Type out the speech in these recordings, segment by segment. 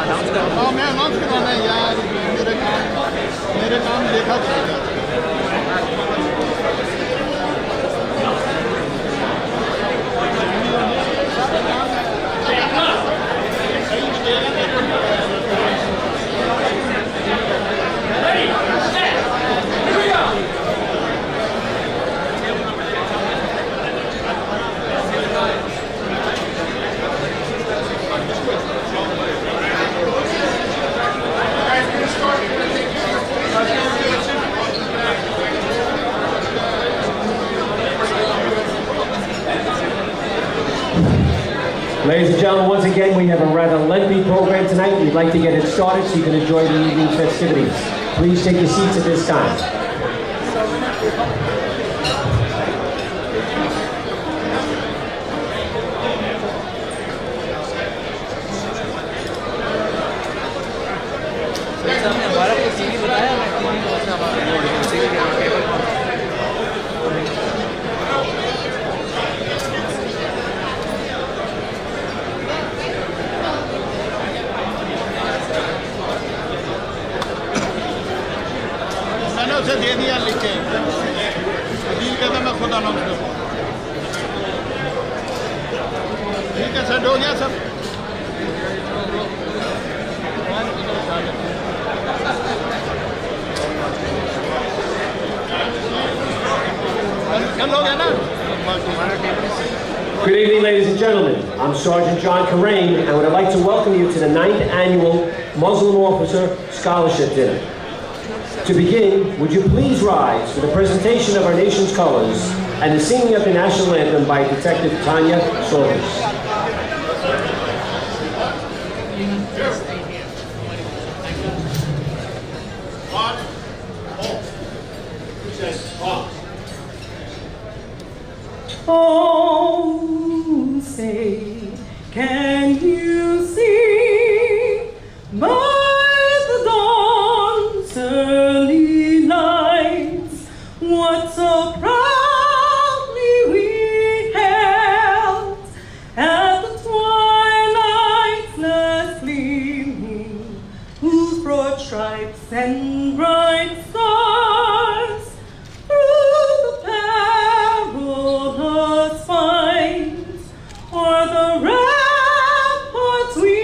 मैं अनाउंस करवाना है यार मेरे काम देखा था Ladies and gentlemen, once again, we have a rather lengthy program tonight. We'd like to get it started so you can enjoy the evening's festivities. Please take your seats at this time. उसे दे दिया लिख के deal कहता मैं खुद announce करूँ ठीक है सेट हो गया सब कल हो गया ना Good evening, ladies and gentlemen. I'm Sergeant John Karain, and I would like to welcome you to the 9th Annual Muslim Officer Scholarship Dinner. To begin, would you please rise for the presentation of our nation's colors and the singing of the national anthem by Detective Tanya Soltis. Oh, say, can you see by the dawn's early lights what so proudly we held at the twilight's last gleaming, whose broad stripes and bright stars through the perilous fights o'er the ramparts we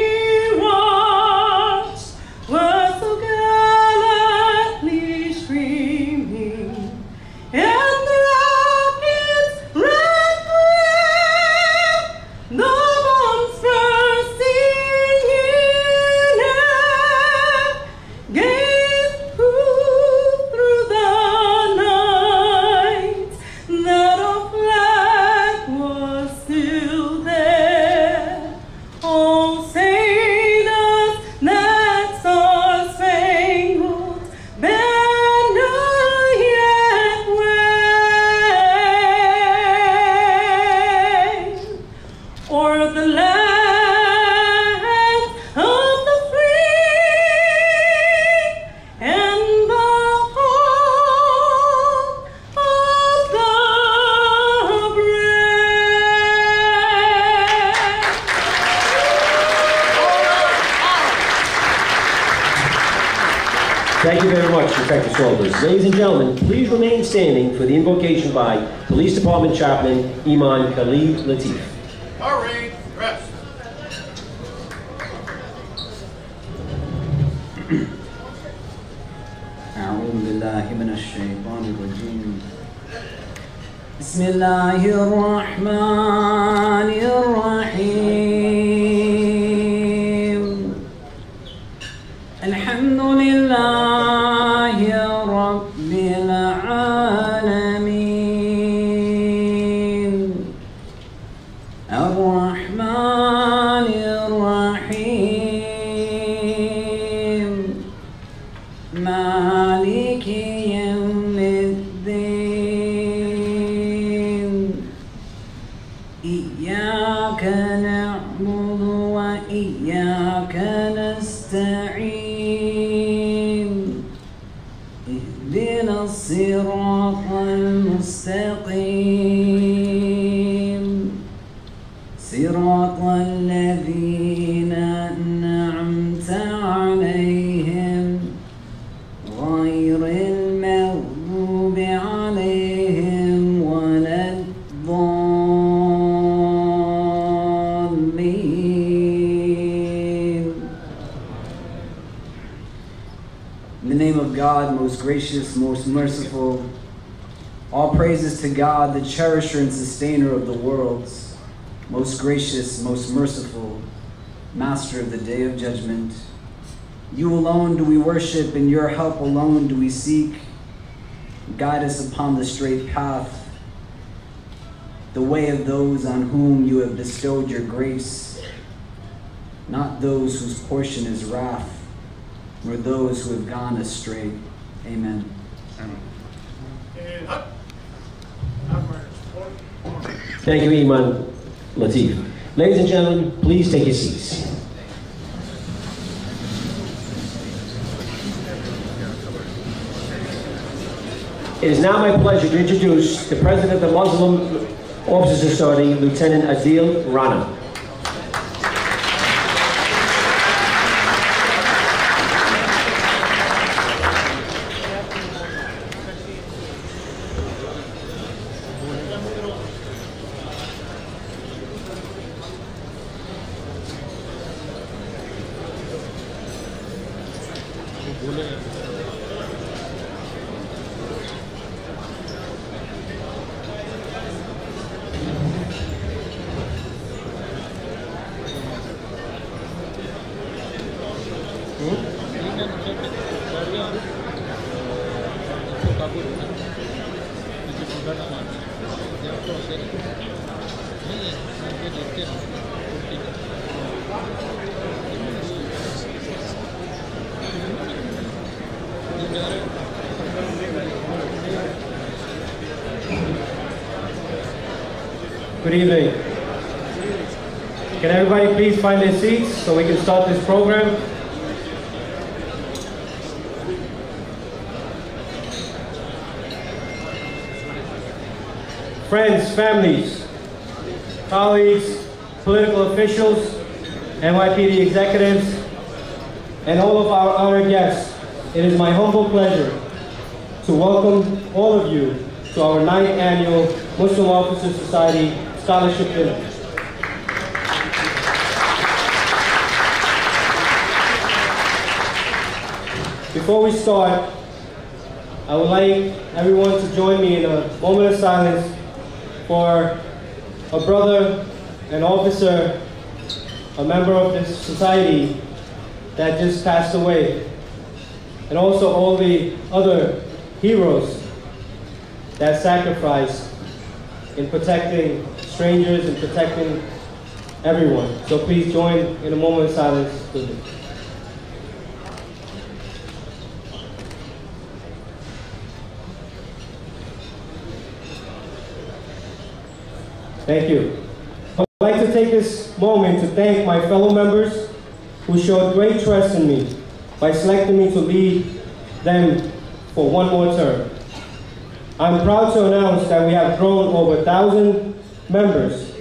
watched were so gallantly streaming, and the rockets red glare, the bombs bursting in air, gave proof through the night that our flag was still there. Oh, say does that star-spangled banner yet wave o'er the land of the free and the home of the brave? Thank you very much, Detective Soltis. Ladies and gentlemen, please remain standing for the invocation by Police Department Chaplain Iman Khalid Latif. Hurry, rest. أعوذ بالله من الشيطان الرجيم. بسم الله الرحمن الرحيم. الحمد لله رب العالمين الرحمن الرحيم مالك يوم الدين إياك نعبد وإياك نستعين اهدنا الصراط المستقيم صراط الذين أنعمت name of God, most gracious, most merciful, all praises to God, the cherisher and sustainer of the worlds, most gracious, most merciful, master of the day of judgment. You alone do we worship, and your help alone do we seek. Guide us upon the straight path, the way of those on whom you have bestowed your grace, not those whose portion is wrath, nor those who have gone astray. Amen. Thank you, Imam Latif. Ladies and gentlemen, please take your seats. It is now my pleasure to introduce the President of the Muslim Officers Society, Lieutenant Adil Rana. Good evening. Can everybody please find their seats so we can start this program? Friends, families, colleagues, political officials, NYPD executives, and all of our honored guests, it is my humble pleasure to welcome all of you to our 9th annual Muslim Officers Society Scholarship Dinner. Before we start, I would like everyone to join me in a moment of silence for a brother, an officer, a member of this society that just passed away, and also all the other heroes that sacrificed in protecting strangers and protecting everyone. So please join in a moment of silence with me. Thank you. I'd like to take this moment to thank my fellow members who showed great trust in me by selecting me to lead them for one more term. I'm proud to announce that we have grown over 1,000 members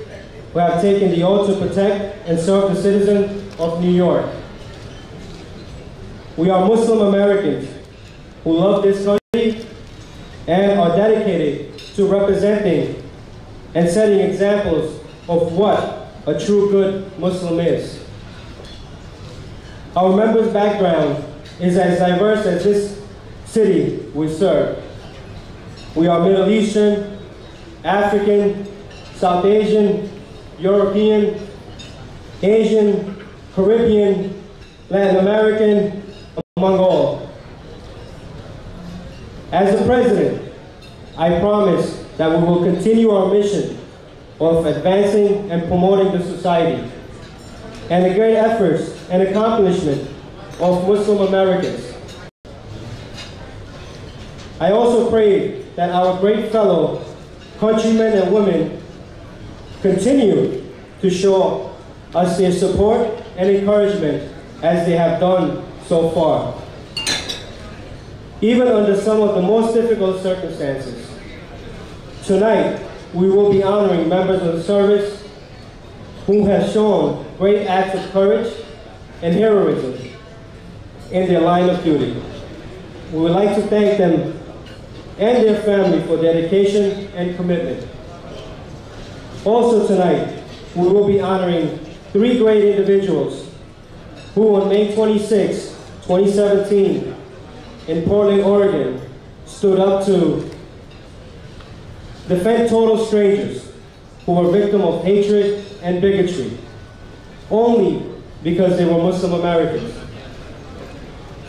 who have taken the oath to protect and serve the citizens of New York. We are Muslim Americans who love this country and are dedicated to representing and setting examples of what a true good Muslim is. Our members' background is as diverse as this city we serve. We are Middle Eastern, African, South Asian, European, Asian, Caribbean, Latin American, among all. As the President, I promise that we will continue our mission of advancing and promoting the society and the great efforts and accomplishment of Muslim Americans. I also pray that our great fellow countrymen and women continue to show us their support and encouragement as they have done so far, even under some of the most difficult circumstances. Tonight, we will be honoring members of the service who have shown great acts of courage and heroism in their line of duty. We would like to thank them and their family for dedication and commitment. Also tonight, we will be honoring 3 great individuals who on May 26, 2017, in Portland, Oregon, stood up to defend total strangers who were victims of hatred and bigotry, only because they were Muslim Americans.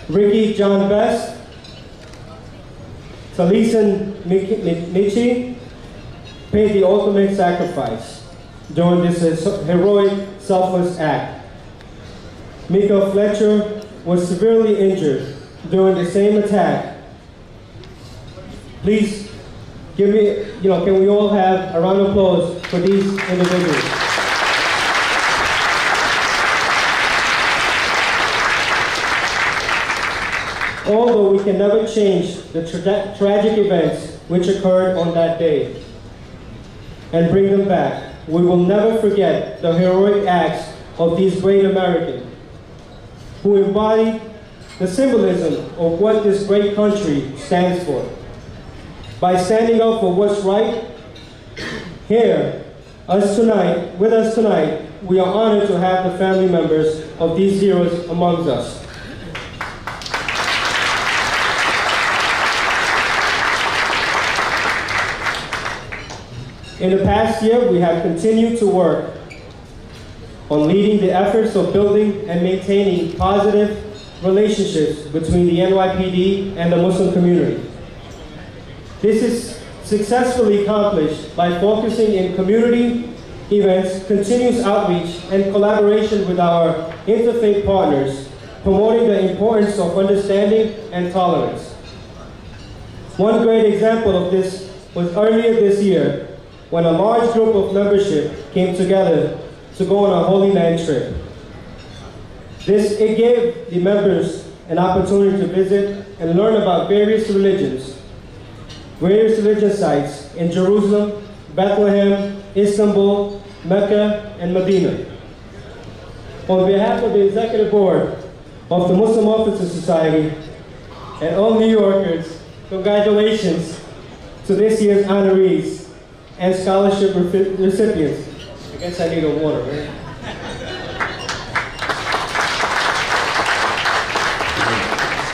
Ricky John Best, Taliesin Michi paid the ultimate sacrifice during this heroic, selfless act. Mika Fletcher was severely injured during the same attack. Please give me, can we all have a round of applause for these individuals? Although we can never change the tragic events which occurred on that day and bring them back, we will never forget the heroic acts of these great Americans who embodied the symbolism of what this great country stands for. By standing up for what's right, with us tonight, we are honored to have the family members of these heroes amongst us. In the past year, we have continued to work on leading the efforts of building and maintaining positive relationships between the NYPD and the Muslim community. This is successfully accomplished by focusing in community events, continuous outreach, and collaboration with our interfaith partners, promoting the importance of understanding and tolerance. One great example of this was earlier this year, when a large group of membership came together to go on a Holy Land trip. It gave the members an opportunity to visit and learn about various religion sites in Jerusalem, Bethlehem, Istanbul, Mecca, and Medina. On behalf of the Executive Board of the Muslim Officers Society and all New Yorkers, congratulations to this year's honorees and scholarship recipients. I guess I need a water, right?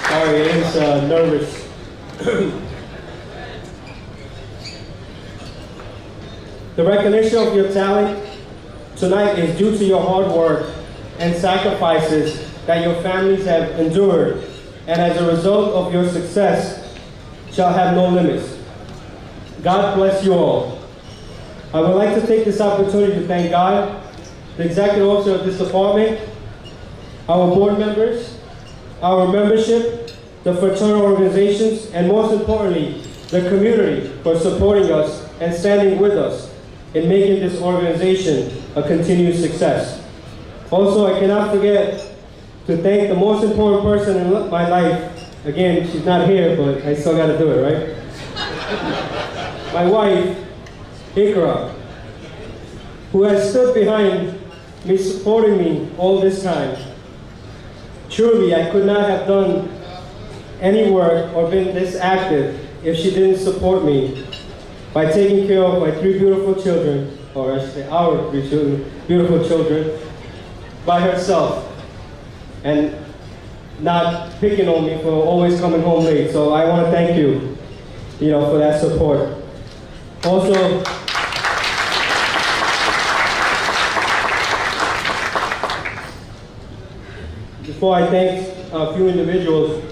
Sorry, I was nervous. The recognition of your talent tonight is due to your hard work and sacrifices that your families have endured, and as a result of your success, shall have no limits. God bless you all. I would like to take this opportunity to thank God, the executive officer of this department, our board members, our membership, the fraternal organizations, and most importantly, the community for supporting us and standing with us in making this organization a continued success. Also, I cannot forget to thank the most important person in my life. Again, she's not here, but I still got to do it, right? My wife, Ikra, who has stood behind me, supporting me all this time. Truly, I could not have done any work or been this active if she didn't support me by taking care of my three beautiful children, or I should say our three beautiful children, by herself, and not picking on me for always coming home late. So I want to thank you, for that support. Also, before I thank a few individuals,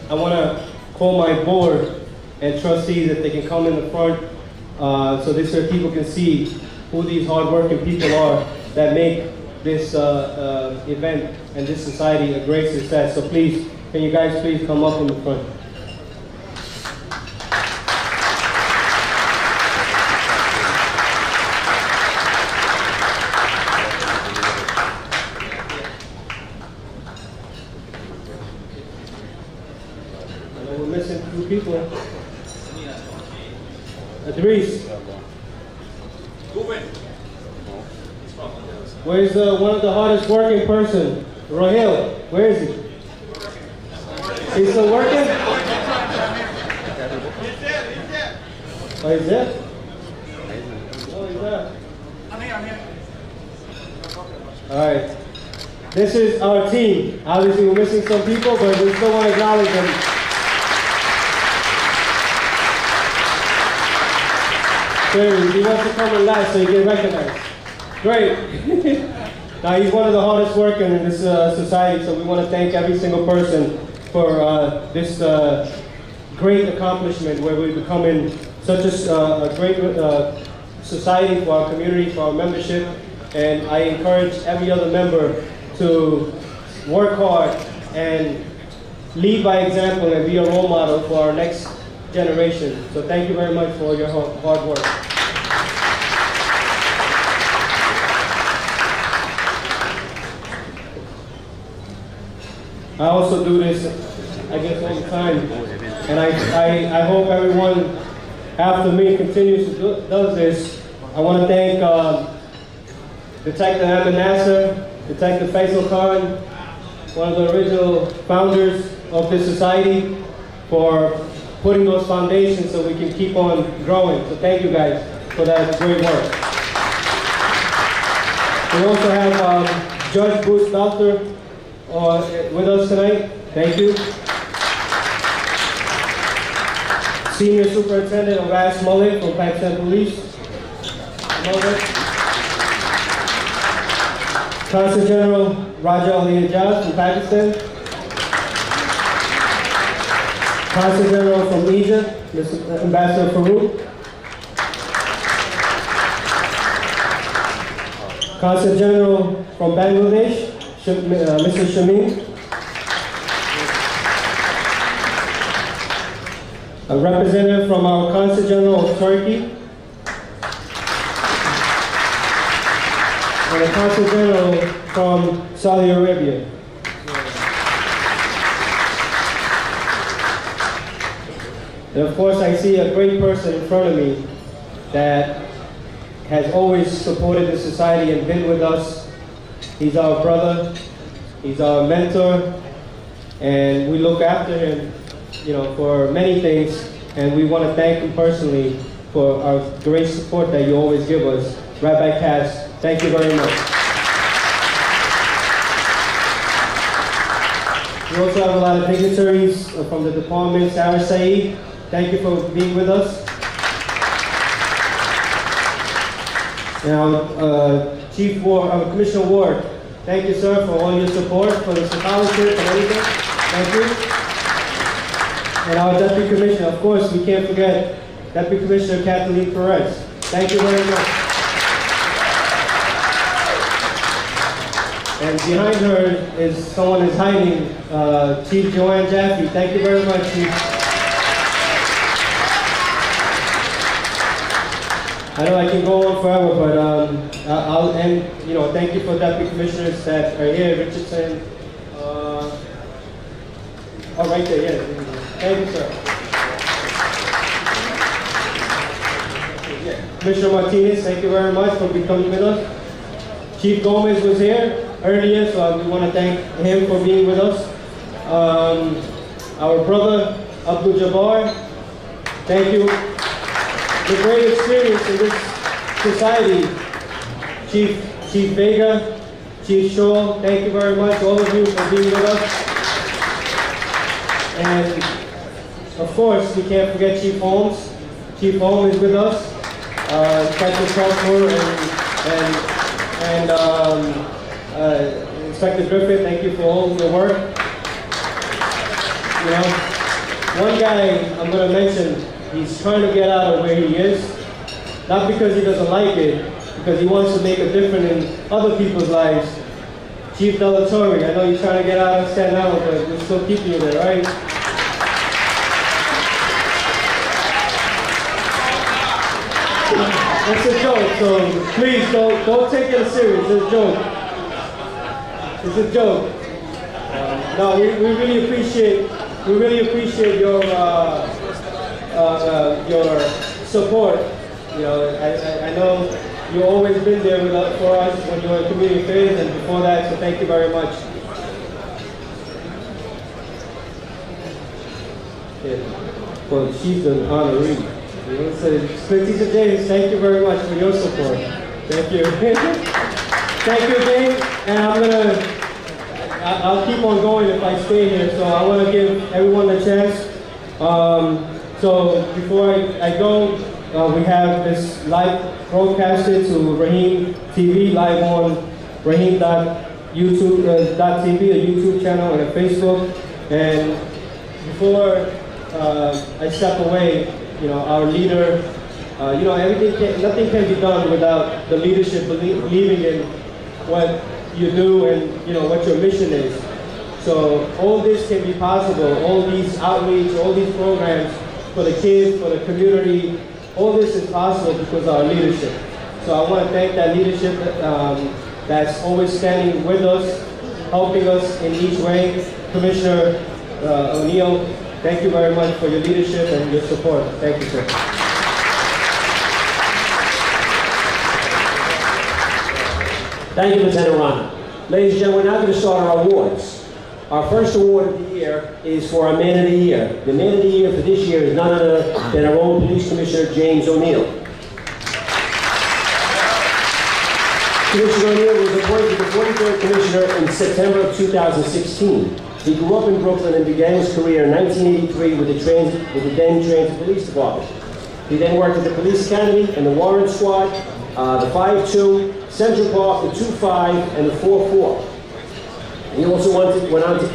I want to call my board and trustees if they can come in the front so this way people can see who these hardworking people are that make this event and this society a great success. So please, can you guys please come up in the front? People. Idris. Where's one of the hardest working person? Rahil. Where is he? He's still working? Oh, he's there? Oh, he's there. I'm here. All right. This is our team. Obviously, we're missing some people, but we still want to acknowledge them. Very. He wants to come in last so he get recognized. Great. Now he's one of the hardest working in this society, so we want to thank every single person for this great accomplishment where we're becoming such a great society for our community, for our membership, and I encourage every other member to work hard and lead by example and be a role model for our next generation. So thank you very much for your hard work. I also do this, I guess, all the time, and I hope everyone after me continues to does this. I want to thank Detective Ahmed Nasser, Detective Faisal Khan, one of the original founders of this society, for putting those foundations so we can keep on growing. So thank you guys for that great work. We also have Judge Bruce Belter with us tonight. Thank you. Senior Superintendent Abbas Malik from Pakistan Police. Consul General Raja Ali Ijaz from Pakistan. Consul General from Egypt, Mr. Ambassador Farouk. Consul General from Bangladesh, Mr. Shamim. A representative from our Consul General of Turkey. And a Consul General from Saudi Arabia. And of course, I see a great person in front of me that has always supported the society and been with us. He's our brother, he's our mentor, and we look after him, you know, for many things, and we want to thank him personally for our great support that you always give us. Rabbi Cass, thank you very much. We also have a lot of dignitaries from the department. Sarah Saeed, thank you for being with us. Now, Chief Ward, Commissioner Ward, thank you, sir, for all your support, for the scholarship and everything. Thank you. And our Deputy Commissioner, of course, we can't forget Deputy Commissioner Kathleen Perez. Thank you very much. And behind her is someone is hiding, Chief Joanne Jaffe. Thank you very much, Chief. I know I can go on forever, but I'll end, you know, thank you for Deputy Commissioners that are here, Richardson, oh, right there, yeah. Thank you, sir. Commissioner Martinez, thank you very much for becoming with us. Chief Gomez was here earlier, so we want to thank him for being with us. Our brother, Abdul Jabbar, thank you. The great experience in this society. Chief Vega, Chief Shaw, thank you very much, all of you, for being with us. And of course, we can't forget Chief Holmes. Chief Holmes is with us. Inspector Crawford and Inspector Griffith, thank you for all your work. You know, one guy I'm going to mention, he's trying to get out of where he is, not because he doesn't like it, because he wants to make a difference in other people's lives. Chief Delatorre, I know you're trying to get out of Staten Island, but we're still keeping you there, right? It's a joke, so please don't take it serious. It's a joke. It's a joke. No, we really appreciate your support. You know, I know you've always been there for us when you were in community affairs and before that, so thank you very much. Yeah. Well, she's an honoree. You know, so Teacher James, thank you very much for your support. Thank you. Thank you again, and I'll keep on going if I stay here, so I want to give everyone a chance. So before I go, we have this live broadcasted to Raheem TV, live on Raheem.youtube.tv, a YouTube channel and a Facebook. And before I step away, our leader, nothing can be done without the leadership believing in what you do and what your mission is. So all this can be possible, all these outreach, all these programs for the kids, for the community, all this is possible because of our leadership. So I want to thank that leadership that's always standing with us, helping us in each way. Commissioner O'Neill, thank you very much for your leadership and your support. Thank you, sir. Thank you, Lieutenant Rana. Ladies and gentlemen, we're now going to start our awards. Our first award of the year is for our Man of the Year. The Man of the Year for this year is none other than our own Police Commissioner, James O'Neill. Commissioner O'Neill was appointed the 43rd Commissioner in September of 2016. He grew up in Brooklyn and began his career in 1983 with the then Transit Police Department. He then worked at the Police Academy and the Warrant Squad, the 5-2, Central Park, the 2-5, and the 4-4. He also went on to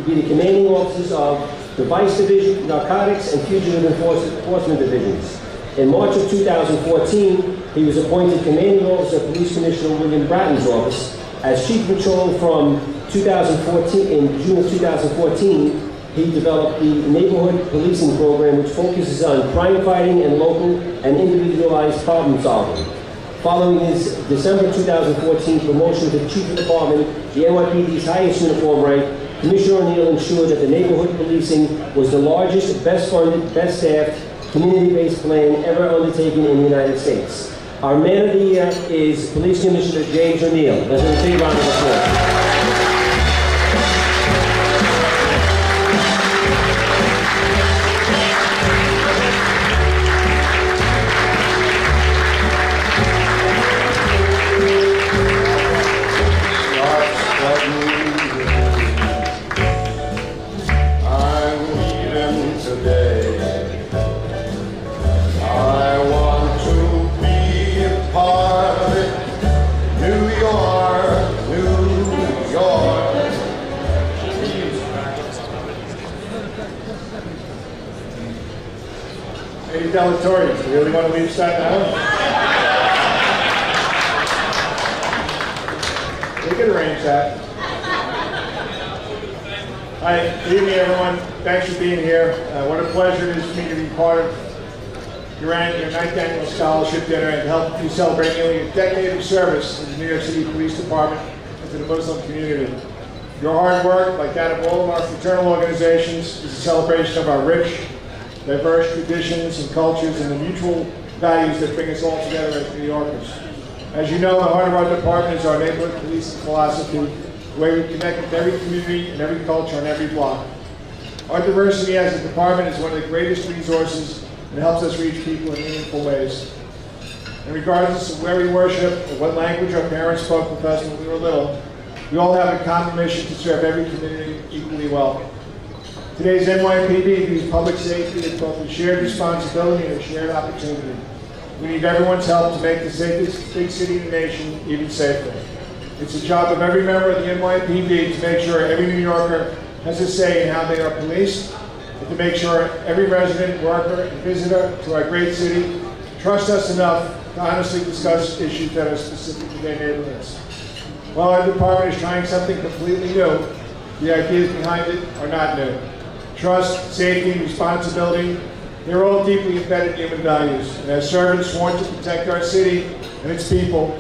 be the commanding officers of the Vice Division, Narcotics, and Fugitive Enforcement Divisions. In March of 2014, he was appointed commanding officer of Police Commissioner William Bratton's office. As Chief of Patrol from 2014, in June of 2014, he developed the Neighborhood Policing Program, which focuses on crime fighting and local and individualized problem solving. Following his December 2014 promotion to the Chief of Department, the NYPD's highest uniform rank, Commissioner O'Neill ensured that the neighborhood policing was the largest, best funded, best staffed, community-based plan ever undertaken in the United States. Our Man of the Year is Police Commissioner James O'Neill. Let's have a big round of applause. Deletorious. You really want to leave Staten Island? We can arrange that. Hi, good evening, everyone. Thanks for being here. What a pleasure it is for me to be part of your 9th annual scholarship dinner and to help you celebrate nearly a decade of service in the New York City Police Department and to the Muslim community. Your hard work, like that of all of our fraternal organizations, is a celebration of our rich, diverse traditions and cultures and the mutual values that bring us all together as New Yorkers. As you know, the heart of our department is our neighborhood policing philosophy, the way we connect with every community and every culture on every block. Our diversity as a department is one of the greatest resources and helps us reach people in meaningful ways. And regardless of where we worship or what language our parents spoke with us when we were little, we all have a common mission to serve every community equally well. Today's NYPD views public safety as both a shared responsibility and a shared opportunity. We need everyone's help to make the safest big city in the nation even safer. It's the job of every member of the NYPD to make sure every New Yorker has a say in how they are policed, and to make sure every resident, worker, and visitor to our great city trusts us enough to honestly discuss issues that are specific to their neighborhoods. While our department is trying something completely new, the ideas behind it are not new. Trust, safety, and responsibility, they're all deeply embedded human values. And as servants sworn to protect our city and its people,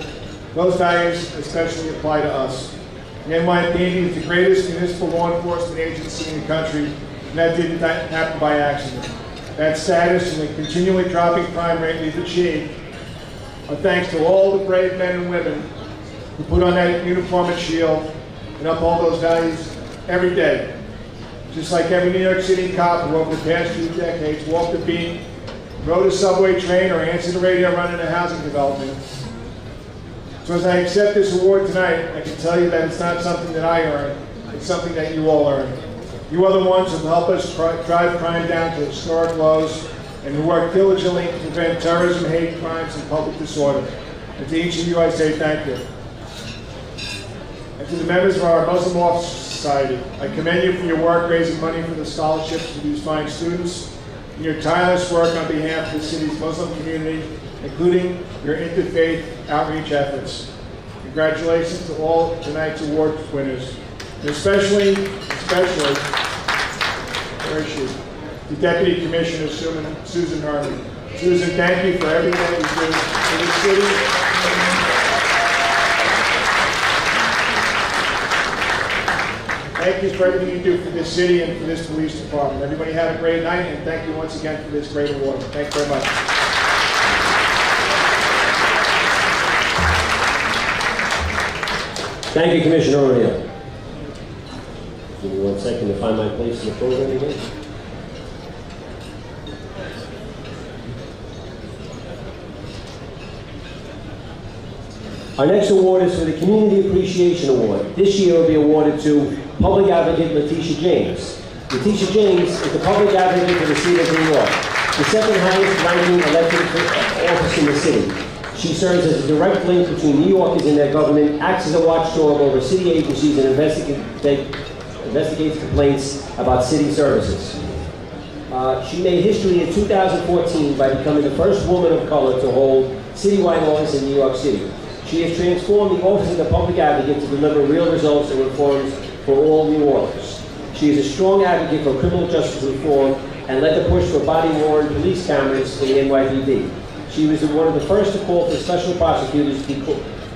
those values especially apply to us. The NYPD is the greatest municipal law enforcement agency in the country, and that didn't happen by accident. That status and the continually dropping crime rate we've achieved are thanks to all the brave men and women who put on that uniform and shield and uphold those values every day. Just like every New York City cop who over the past few decades walked the beat, rode a subway train, or answered the radio running a housing development. So as I accept this award tonight, I can tell you that it's not something that I earned, it's something that you all earn. You are the ones who help us drive crime down to historic lows and who work diligently to prevent terrorism, hate crimes, and public disorder. And to each of you, I say thank you. And to the members of our Muslim Officer Society, I commend you for your work raising money for the scholarships for these fine students, and your tireless work on behalf of the city's Muslim community, including your interfaith outreach efforts. Congratulations to all tonight's award winners, and especially, where is she? The Deputy Commissioner, Susan Harvey. Susan, thank you for everything that you do for the city. Thank you for everything you do for this city and for this police department. Everybody have a great night, and thank you once again for this great award. Thank you very much. Thank you, Commissioner O'Neill. Give me 1 second to find my place in the program again. Our next award is for the Community Appreciation Award. This year it will be awarded to Public Advocate Letitia James. Letitia James is the Public Advocate for the City of New York, the second highest ranking elected office in the city. She serves as a direct link between New Yorkers and their government, acts as a watchdog over city agencies, and investigates complaints about city services. She made history in 2014 by becoming the first woman of color to hold citywide office in New York City. She has transformed the Office of the Public Advocate to deliver real results and reforms for all New Yorkers. She is a strong advocate for criminal justice reform and led the push for body-worn police cameras in the NYPD. She was one of the first to call for special prosecutors in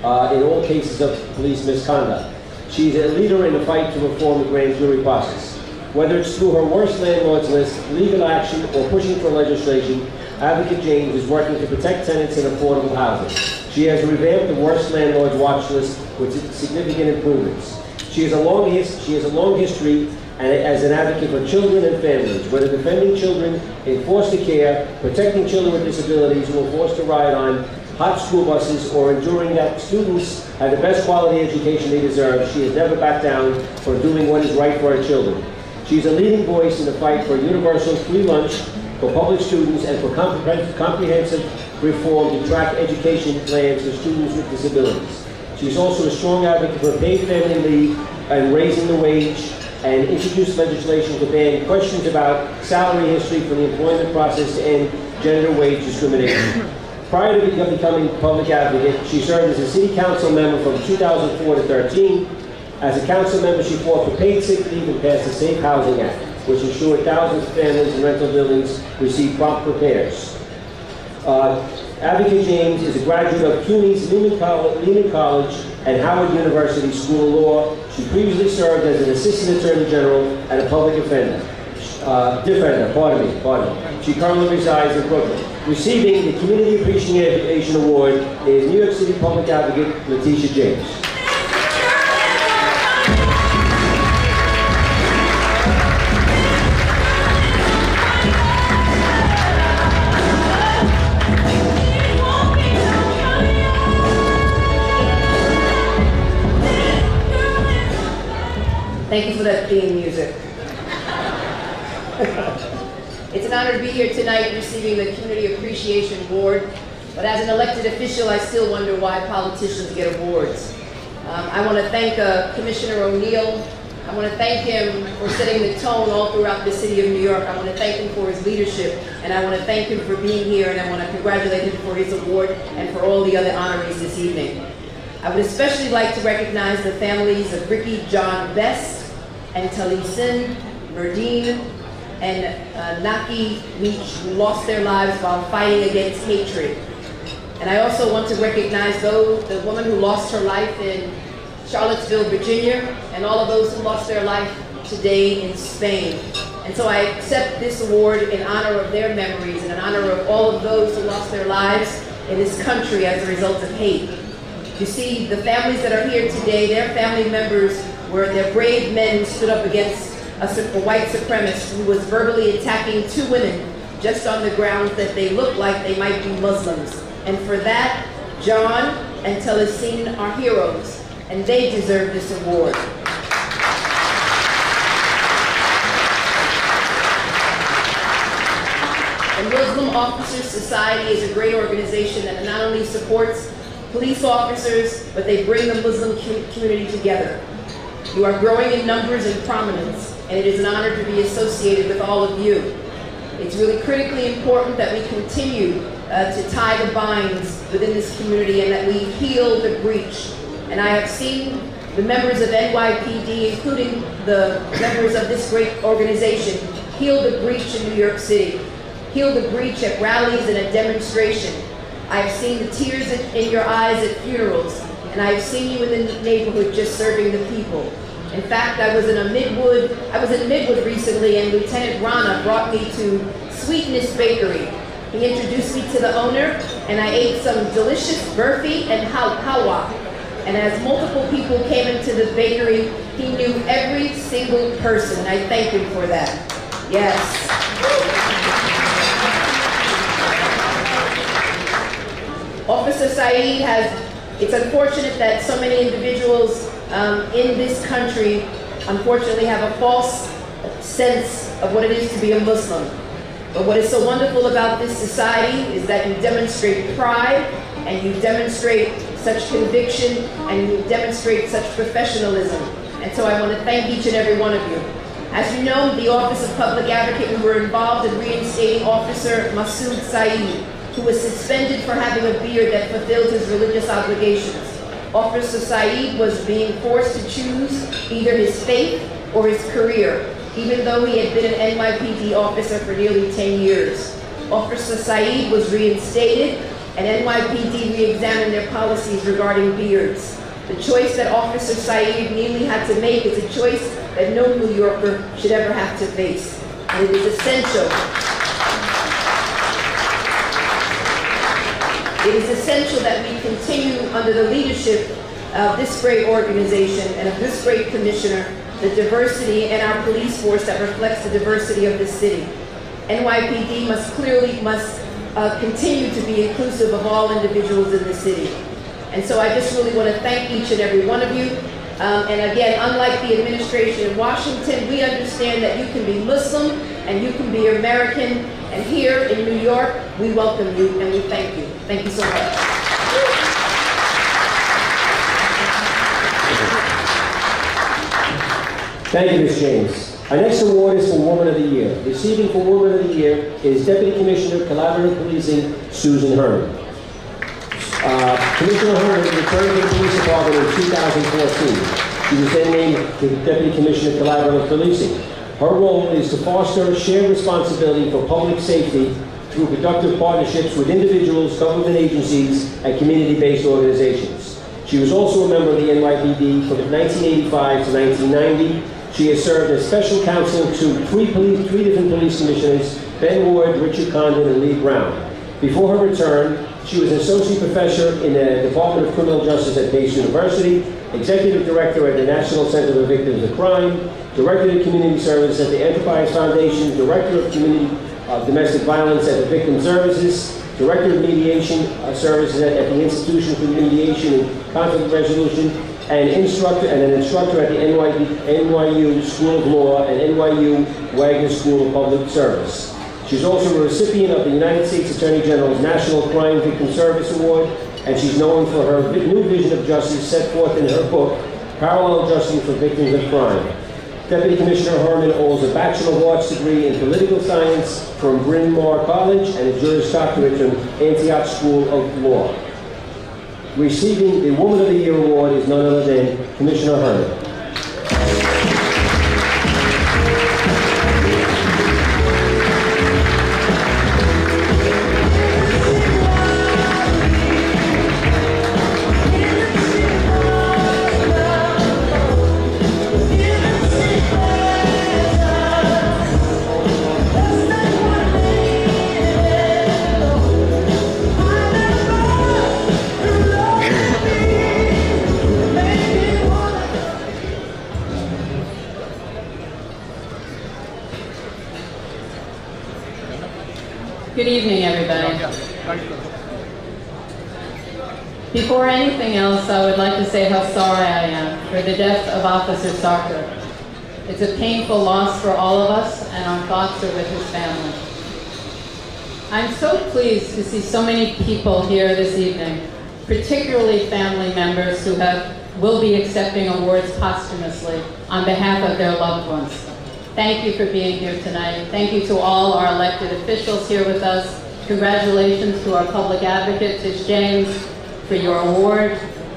all cases of police misconduct. She is a leader in the fight to reform the grand jury process. Whether it's through her worst landlords list, legal action, or pushing for legislation, Advocate James is working to protect tenants in affordable housing. She has revamped the worst landlords watch list with significant improvements. She has a long history as an advocate for children and families, whether defending children in foster care, protecting children with disabilities who are forced to ride on hot school buses, or ensuring that students have the best quality education they deserve. She has never backed down for doing what is right for our children. She is a leading voice in the fight for universal free lunch for public students and for comprehensive reform to track education plans for students with disabilities. She is also a strong advocate for paid family leave and raising the wage, and introduced legislation to ban questions about salary history for the employment process to end gender wage discrimination. Prior to becoming public advocate, she served as a city council member from 2004 to 13. As a council member, she fought for paid sick leave and passed the Safe Housing Act, which ensured thousands of families in rental buildings receive prompt repairs. Advocate James is a graduate of CUNY's Lehman College and Howard University School of Law. She previously served as an Assistant Attorney General and a public defender. She currently resides in Brooklyn. Receiving the Community Appreciation Award is New York City Public Advocate Letitia James. Thank you for that theme music. It's an honor to be here tonight receiving the Community Appreciation Award, but as an elected official, I still wonder why politicians get awards. I want to thank Commissioner O'Neill. I want to thank him for setting the tone all throughout the city of New York. I want to thank him for his leadership, and I want to thank him for being here, and I want to congratulate him for his award and for all the other honorees this evening. I would especially like to recognize the families of Ricky John Best and Talisin, Merdine, and Naki Leach, who lost their lives while fighting against hatred. And I also want to recognize the woman who lost her life in Charlottesville, Virginia, and all of those who lost their life today in Spain. And so I accept this award in honor of their memories and in honor of all of those who lost their lives in this country as a result of hate. You see, the families that are here today, their family members were their brave men who stood up against a white supremacist who was verbally attacking two women just on the grounds that they looked like they might be Muslims. And for that, John and Telecine are heroes, and they deserve this award. The Muslim Muslim Officers Society is a great organization that not only supports police officers, but they bring the Muslim community together. You are growing in numbers and prominence, and it is an honor to be associated with all of you. It's really critically important that we continue to tie the binds within this community and that we heal the breach. And I have seen the members of NYPD, including the members of this great organization, heal the breach in New York City, heal the breach at rallies and at demonstration. I've seen the tears in your eyes at funerals, and I've seen you in the neighborhood just serving the people. In fact, I was in Midwood recently, and Lieutenant Rana brought me to Sweetness Bakery. He introduced me to the owner, and I ate some delicious burfi and halwa. And as multiple people came into the bakery, he knew every single person. I thank him for that. Yes. Officer Saeed it's unfortunate that so many individuals in this country unfortunately have a false sense of what it is to be a Muslim. But what is so wonderful about this society is that you demonstrate pride, and you demonstrate such conviction, and you demonstrate such professionalism. And so I want to thank each and every one of you. As you know, the Office of Public Advocate, we were involved in reinstating Officer Masood Saeed, who was suspended for having a beard that fulfilled his religious obligations. Officer Saeed was being forced to choose either his faith or his career, even though he had been an NYPD officer for nearly 10 years. Officer Saeed was reinstated, and NYPD re-examined their policies regarding beards. The choice that Officer Saeed nearly had to make is a choice that no New Yorker should ever have to face. And it is essential. It is essential that we continue under the leadership of this great organization and of this great commissioner, the diversity in our police force that reflects the diversity of this city. NYPD must continue to be inclusive of all individuals in the city. And so I just really want to thank each and every one of you. And again, unlike the administration in Washington, we understand that you can be Muslim and you can be American. And here in New York, we welcome you and we thank you. Thank you so much. Thank you, Ms. James. Our next award is for Woman of the Year. Receiving for Woman of the Year is Deputy Commissioner, Collaborative Policing, Susan Herman. Commissioner Herman returned to the police department in 2014. She was then named the Deputy Commissioner, Collaborative Policing. Her role is to foster shared responsibility for public safety through productive partnerships with individuals, government agencies, and community-based organizations. She was also a member of the NYPD from 1985 to 1990. She has served as special counsel to three different police commissioners, Ben Ward, Richard Condon, and Lee Brown. Before her return, she was an associate professor in the Department of Criminal Justice at Pace University, executive director at the National Center for Victims of Crime, director of community service at the Enterprise Foundation, director of community domestic violence at the Victim Services, director of mediation services at the Institution for Mediation and Conflict Resolution, and an instructor at the NYU School of Law and NYU Wagner School of Public Service. She's also a recipient of the United States Attorney General's National Crime Victim Service Award, and she's known for her new vision of justice set forth in her book, Parallel Justice for Victims of Crime. Deputy Commissioner Herman holds a Bachelor of Arts degree in Political Science from Bryn Mawr College and a Juris Doctorate from Antioch School of Law. Receiving the Woman of the Year Award is none other than Commissioner Herman. Good evening, everybody. Before anything else, I would like to say how sorry I am for the death of Officer Sarkar. It's a painful loss for all of us, and our thoughts are with his family. I'm so pleased to see so many people here this evening, particularly family members who will be accepting awards posthumously on behalf of their loved ones. Thank you for being here tonight. Thank you to all our elected officials here with us. Congratulations to our public advocate, Tish James, for your award.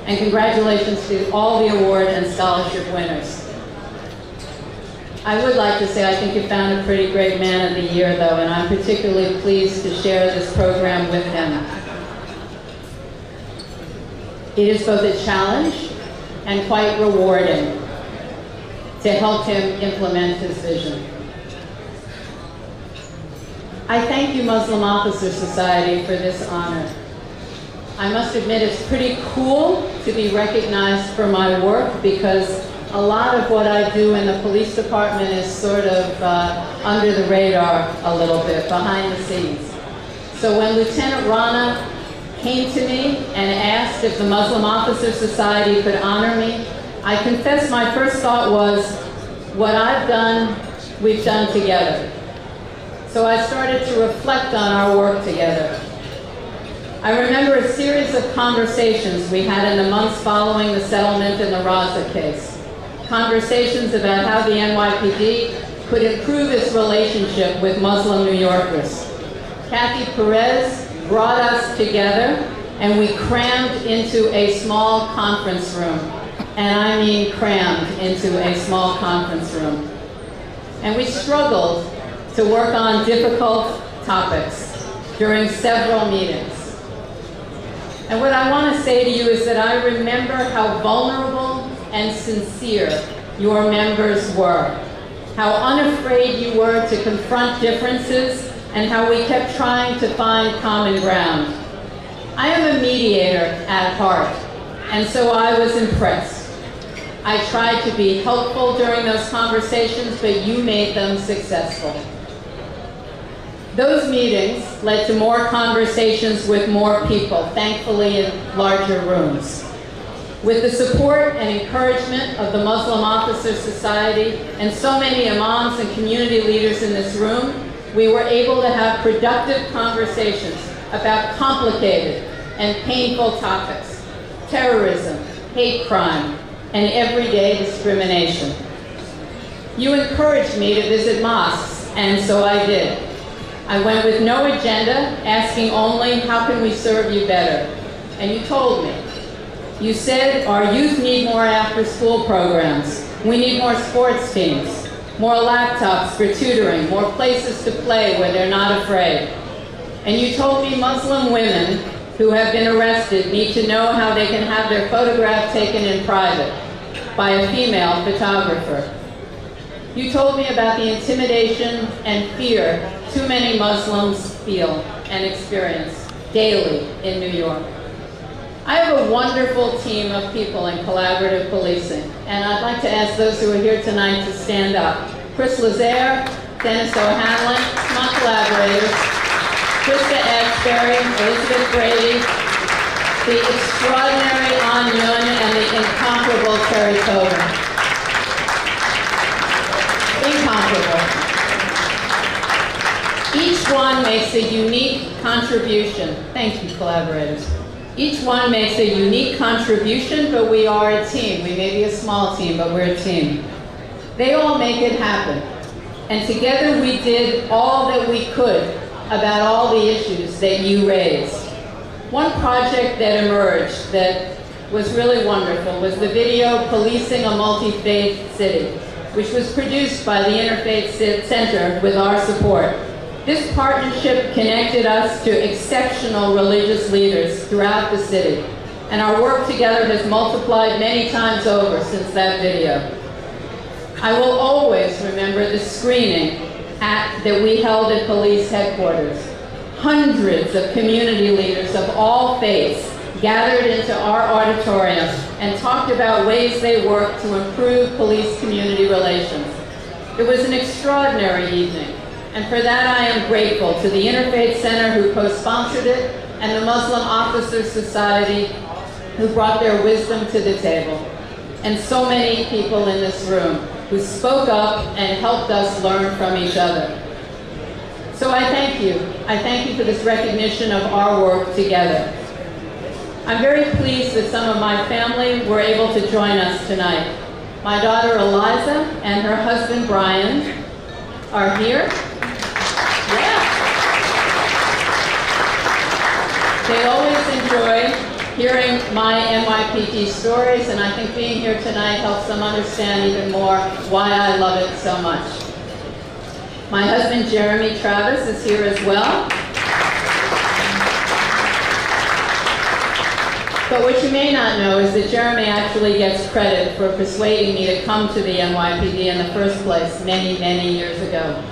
And congratulations to all the award and scholarship winners. I would like to say I think you found a pretty great man of the year, though, and I'm particularly pleased to share this program with him. It is both a challenge and quite rewarding to help him implement his vision. I thank you, Muslim Officer Society, for this honor. I must admit it's pretty cool to be recognized for my work, because a lot of what I do in the police department is sort of under the radar a little bit, behind the scenes. So when Lieutenant Rana came to me and asked if the Muslim Officer Society could honor me, I confess my first thought was, what I've done, we've done together. So I started to reflect on our work together. I remember a series of conversations we had in the months following the settlement in the Raza case. Conversations about how the NYPD could improve its relationship with Muslim New Yorkers. Kathy Perez brought us together, and we crammed into a small conference room. And I mean crammed into a small conference room. And we struggled to work on difficult topics during several meetings. And what I want to say to you is that I remember how vulnerable and sincere your members were, how unafraid you were to confront differences, and how we kept trying to find common ground. I am a mediator at heart, and so I was impressed. I tried to be helpful during those conversations, but you made them successful. Those meetings led to more conversations with more people, thankfully in larger rooms. With the support and encouragement of the Muslim Officer Society and so many imams and community leaders in this room, we were able to have productive conversations about complicated and painful topics: terrorism, hate crime, and everyday discrimination. You encouraged me to visit mosques, and so I did. I went with no agenda, asking only, how can we serve you better? And you told me. You said, our youth need more after-school programs. We need more sports teams, more laptops for tutoring, more places to play where they're not afraid. And you told me Muslim women who have been arrested need to know how they can have their photograph taken in private by a female photographer. You told me about the intimidation and fear too many Muslims feel and experience daily in New York. I have a wonderful team of people in collaborative policing, and I'd like to ask those who are here tonight to stand up. Chris Lazaire, Dennis O'Hanlon, my collaborators, Krista Asbury, Elizabeth Brady, the extraordinary An Yun, and the incomparable Terry Coburn. Incomparable. Each one makes a unique contribution. Thank you, collaborators. Each one makes a unique contribution, but we are a team. We may be a small team, but we're a team. They all make it happen. And together we did all that we could about all the issues that you raised. One project that emerged that was really wonderful was the video Policing a Multi-Faith City, which was produced by the Interfaith Center with our support. This partnership connected us to exceptional religious leaders throughout the city, and our work together has multiplied many times over since that video. I will always remember the screening that we held at police headquarters. Hundreds of community leaders of all faiths gathered into our auditorium and talked about ways they work to improve police-community relations. It was an extraordinary evening, and for that I am grateful to the Interfaith Center who co-sponsored it and the Muslim Officer Society who brought their wisdom to the table, and so many people in this room who spoke up and helped us learn from each other. So I thank you. I thank you for this recognition of our work together. I'm very pleased that some of my family were able to join us tonight. My daughter Eliza and her husband Brian are here. Yeah. They always enjoy hearing my NYPD stories, and I think being here tonight helps them understand even more why I love it so much. My husband Jeremy Travis is here as well. But what you may not know is that Jeremy actually gets credit for persuading me to come to the NYPD in the first place many, many years ago.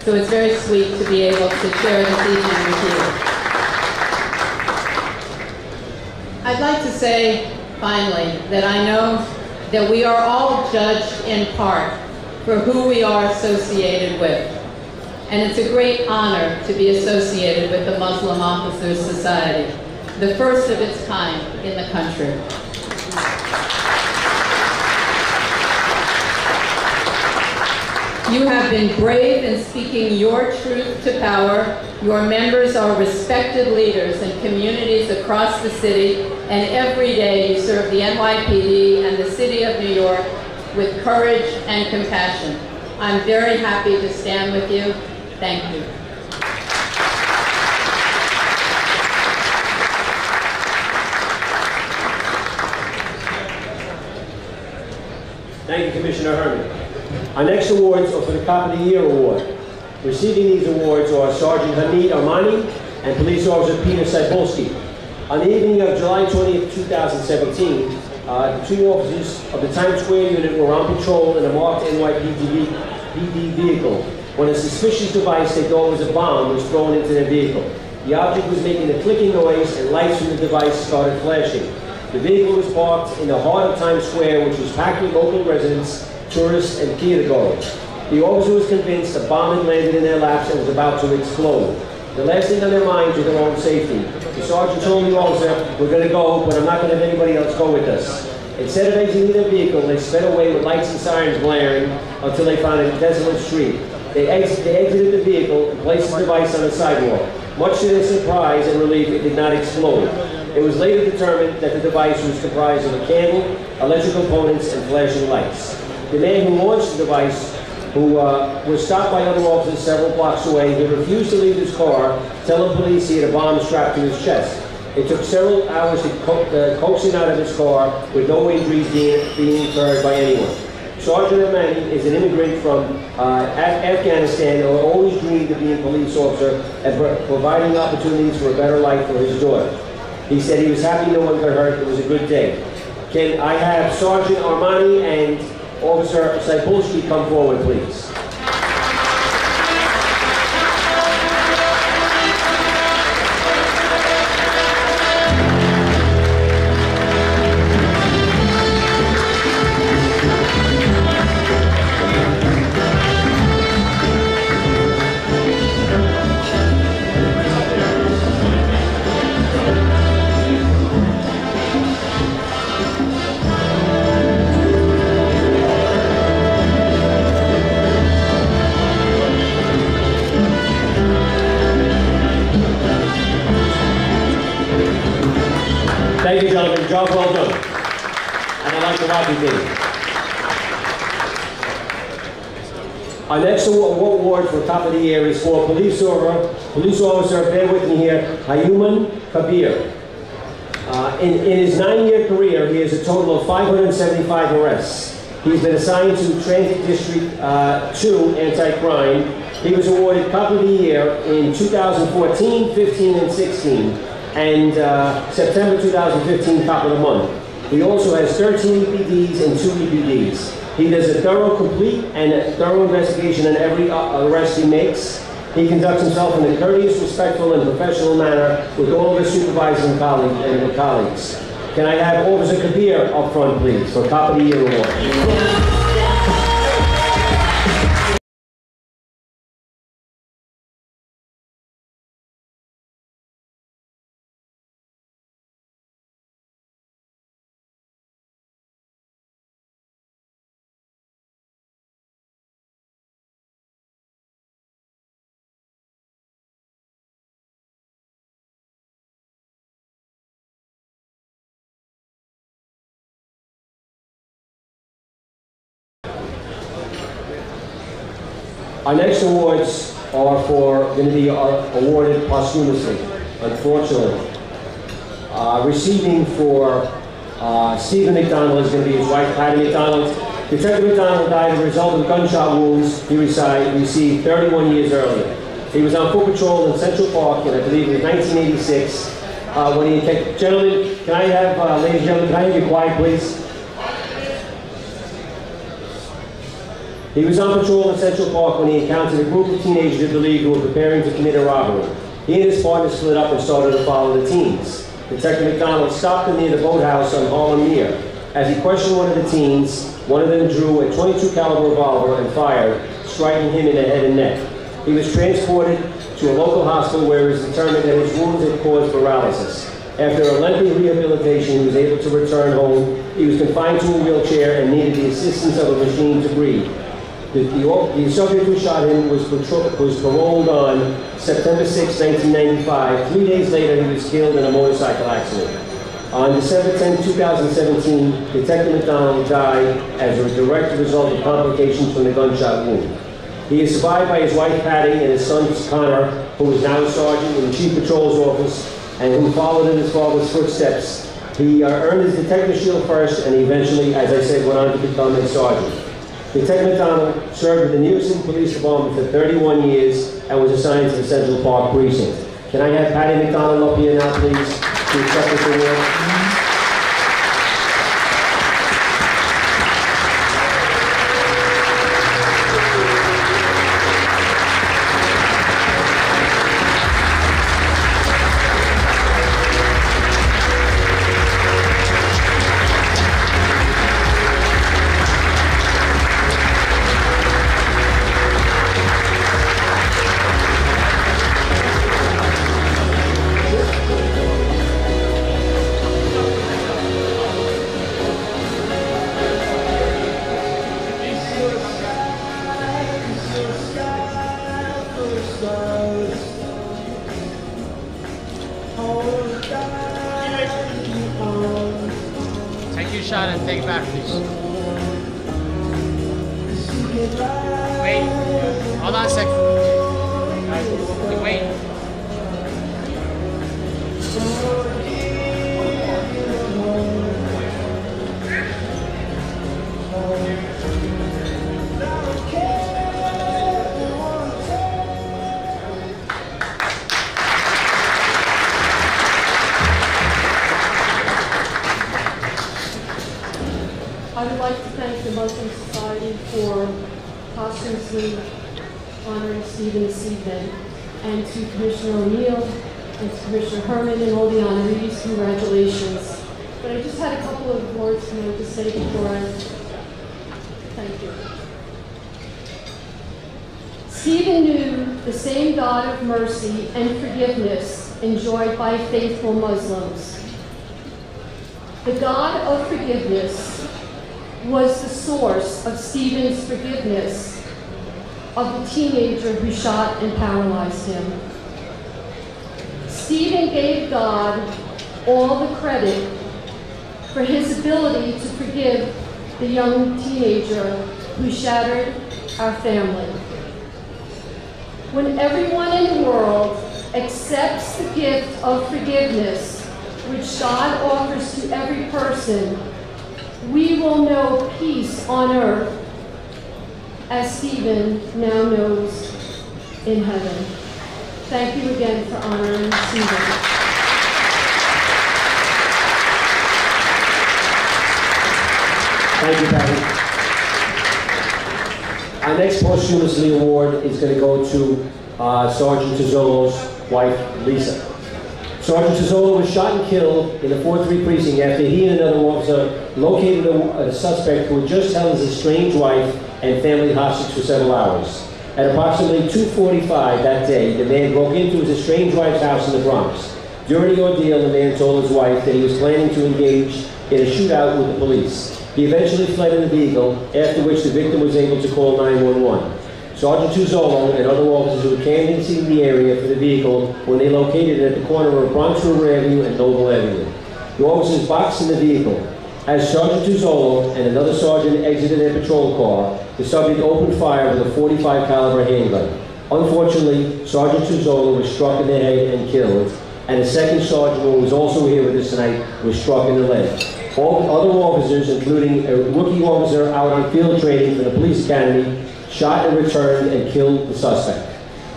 So it's very sweet to be able to share this evening with you. I'd like to say, finally, that I know that we are all judged in part for who we are associated with. And it's a great honor to be associated with the Muslim Officers Society, the first of its kind in the country. You have been brave in speaking your truth to power. Your members are respected leaders in communities across the city, and every day you serve the NYPD and the city of New York with courage and compassion. I'm very happy to stand with you. Thank you. Thank you, Commissioner Herman. Our next awards are for the Cop of the Year Award. Receiving these awards are Sergeant Hamid Armani and Police Officer Peter Cybulski. On the evening of July 20th, 2017, the two officers of the Times Square unit were on patrol in a marked NYPD vehicle when a suspicious device they thought was a bomb was thrown into their vehicle. The object was making a clicking noise and lights from the device started flashing. The vehicle was parked in the heart of Times Square, which was packed with local residents, tourists, and theatergoers. The officer was convinced a bomb had landed in their laps and was about to explode. The last thing on their minds was their own safety. The sergeant told the officer, "We're going to go, but I'm not going to have anybody else go with us." Instead of exiting their vehicle, they sped away with lights and sirens blaring until they found a desolate street. They exited the vehicle and placed the device on the sidewalk. Much to their surprise and relief, it did not explode. It was later determined that the device was comprised of a candle, electrical components, and flashing lights. The man who launched the device, who was stopped by other officers several blocks away, he refused to leave his car, telling police he had a bomb strapped to his chest. It took several hours to coax him out of his car with no injuries being incurred by anyone. Sergeant Armani is an immigrant from Afghanistan who always dreamed of being a police officer and providing opportunities for a better life for his daughter. He said he was happy no one got hurt. It was a good day. Can I have Sergeant Armani and Officer Cybulski come forward, please? Thank you, gentlemen. Job well done. And I'd like to welcome you. Our next award for Top of the Year is for police officer, bear with me here, Hayuman Kabir. In his 9-year career, he has a total of 575 arrests. He's been assigned to Transit District 2 Anti-Crime. He was awarded Cop of the Year in 2014, 15, and 16. And September 2015 Cop of the Month. He also has 13 EPDs and 2 EPDs. He does a complete investigation on every arrest he makes. He conducts himself in a courteous, respectful, and professional manner with all of his supervisors and colleagues. Can I have Officer Kabir up front, please, for Cop of the Year Award? Our next awards are going to be awarded posthumously, unfortunately. Receiving for Stephen McDonald is going to be his wife, Patty McDonald. Detective McDonald died as a result of gunshot wounds he received 31 years earlier. He was on foot patrol in Central Park in, I believe, it was 1986. When he attacked, gentlemen, can I have, ladies and gentlemen, can I have you quiet, please? He was on patrol in Central Park when he encountered a group of teenagers he believed who were preparing to commit a robbery. He and his partner split up and started to follow the teens. Detective McDonald stopped them near the boathouse on Harlem Mere. As he questioned one of the teens, one of them drew a .22 caliber revolver and fired, striking him in the head and neck. He was transported to a local hospital where it was determined that his wounds had caused paralysis. After a lengthy rehabilitation, he was able to return home. He was confined to a wheelchair and needed the assistance of a machine to breathe. The subject who shot him was paroled on September 6, 1995. 3 days later, he was killed in a motorcycle accident. On December 10, 2017, Detective McDonald died as a direct result of complications from the gunshot wound. He is survived by his wife Patty and his son Connor, who is now a sergeant in the Chief Patrol's office and who followed in his father's footsteps. He earned his detective shield first and eventually, as I said, went on to become a sergeant. Detective McDonald served with the New York City Police Department for 31 years and was assigned to the Central Park Precinct. Can I have Patty McDonald up here now, please, to accept this award? Take your shot and take it back, please. Wait. Hold on a second. Wait. I would like to thank the Muslim Society for posthumously honoring Stephen this evening, and to Commissioner O'Neill and to Commissioner Herman and all the honorees, congratulations. But I just had a couple of words I wanted to say before I thank you. Stephen knew the same God of mercy and forgiveness enjoyed by faithful Muslims. The God of forgiveness was the source of Stephen's forgiveness of the teenager who shot and paralyzed him. Stephen gave God all the credit for his ability to forgive the young teenager who shattered our family. When everyone in the world accepts the gift of forgiveness, which God offers to every person, we will know peace on earth, as Stephen now knows in heaven. Thank you again for honoring Stephen. Thank you, Patty. Our next posthumously award is going to go to Sergeant Tizzolo's wife, Lisa. Sergeant Tizzolo was shot and killed in the 4-3 precinct after he and another officer located a suspect who had just held his estranged wife and family hostage for several hours. At approximately 2:45 that day, the man broke into his estranged wife's house in the Bronx. During the ordeal, the man told his wife that he was planning to engage in a shootout with the police. He eventually fled in a vehicle, after which the victim was able to call 911. Sergeant Tizzolo and other officers who were canvassing the area for the vehicle when they located it at the corner of Bronx River Avenue and Noble Avenue. The officers boxed in the vehicle. As Sergeant Tuzzolo and another sergeant exited their patrol car, the subject opened fire with a .45 caliber handgun. Unfortunately, Sergeant Tuzzolo was struck in the head and killed, and the second sergeant, who was also here with us tonight, was struck in the leg. All other officers, including a rookie officer out on field training for the police academy, shot and returned and killed the suspect.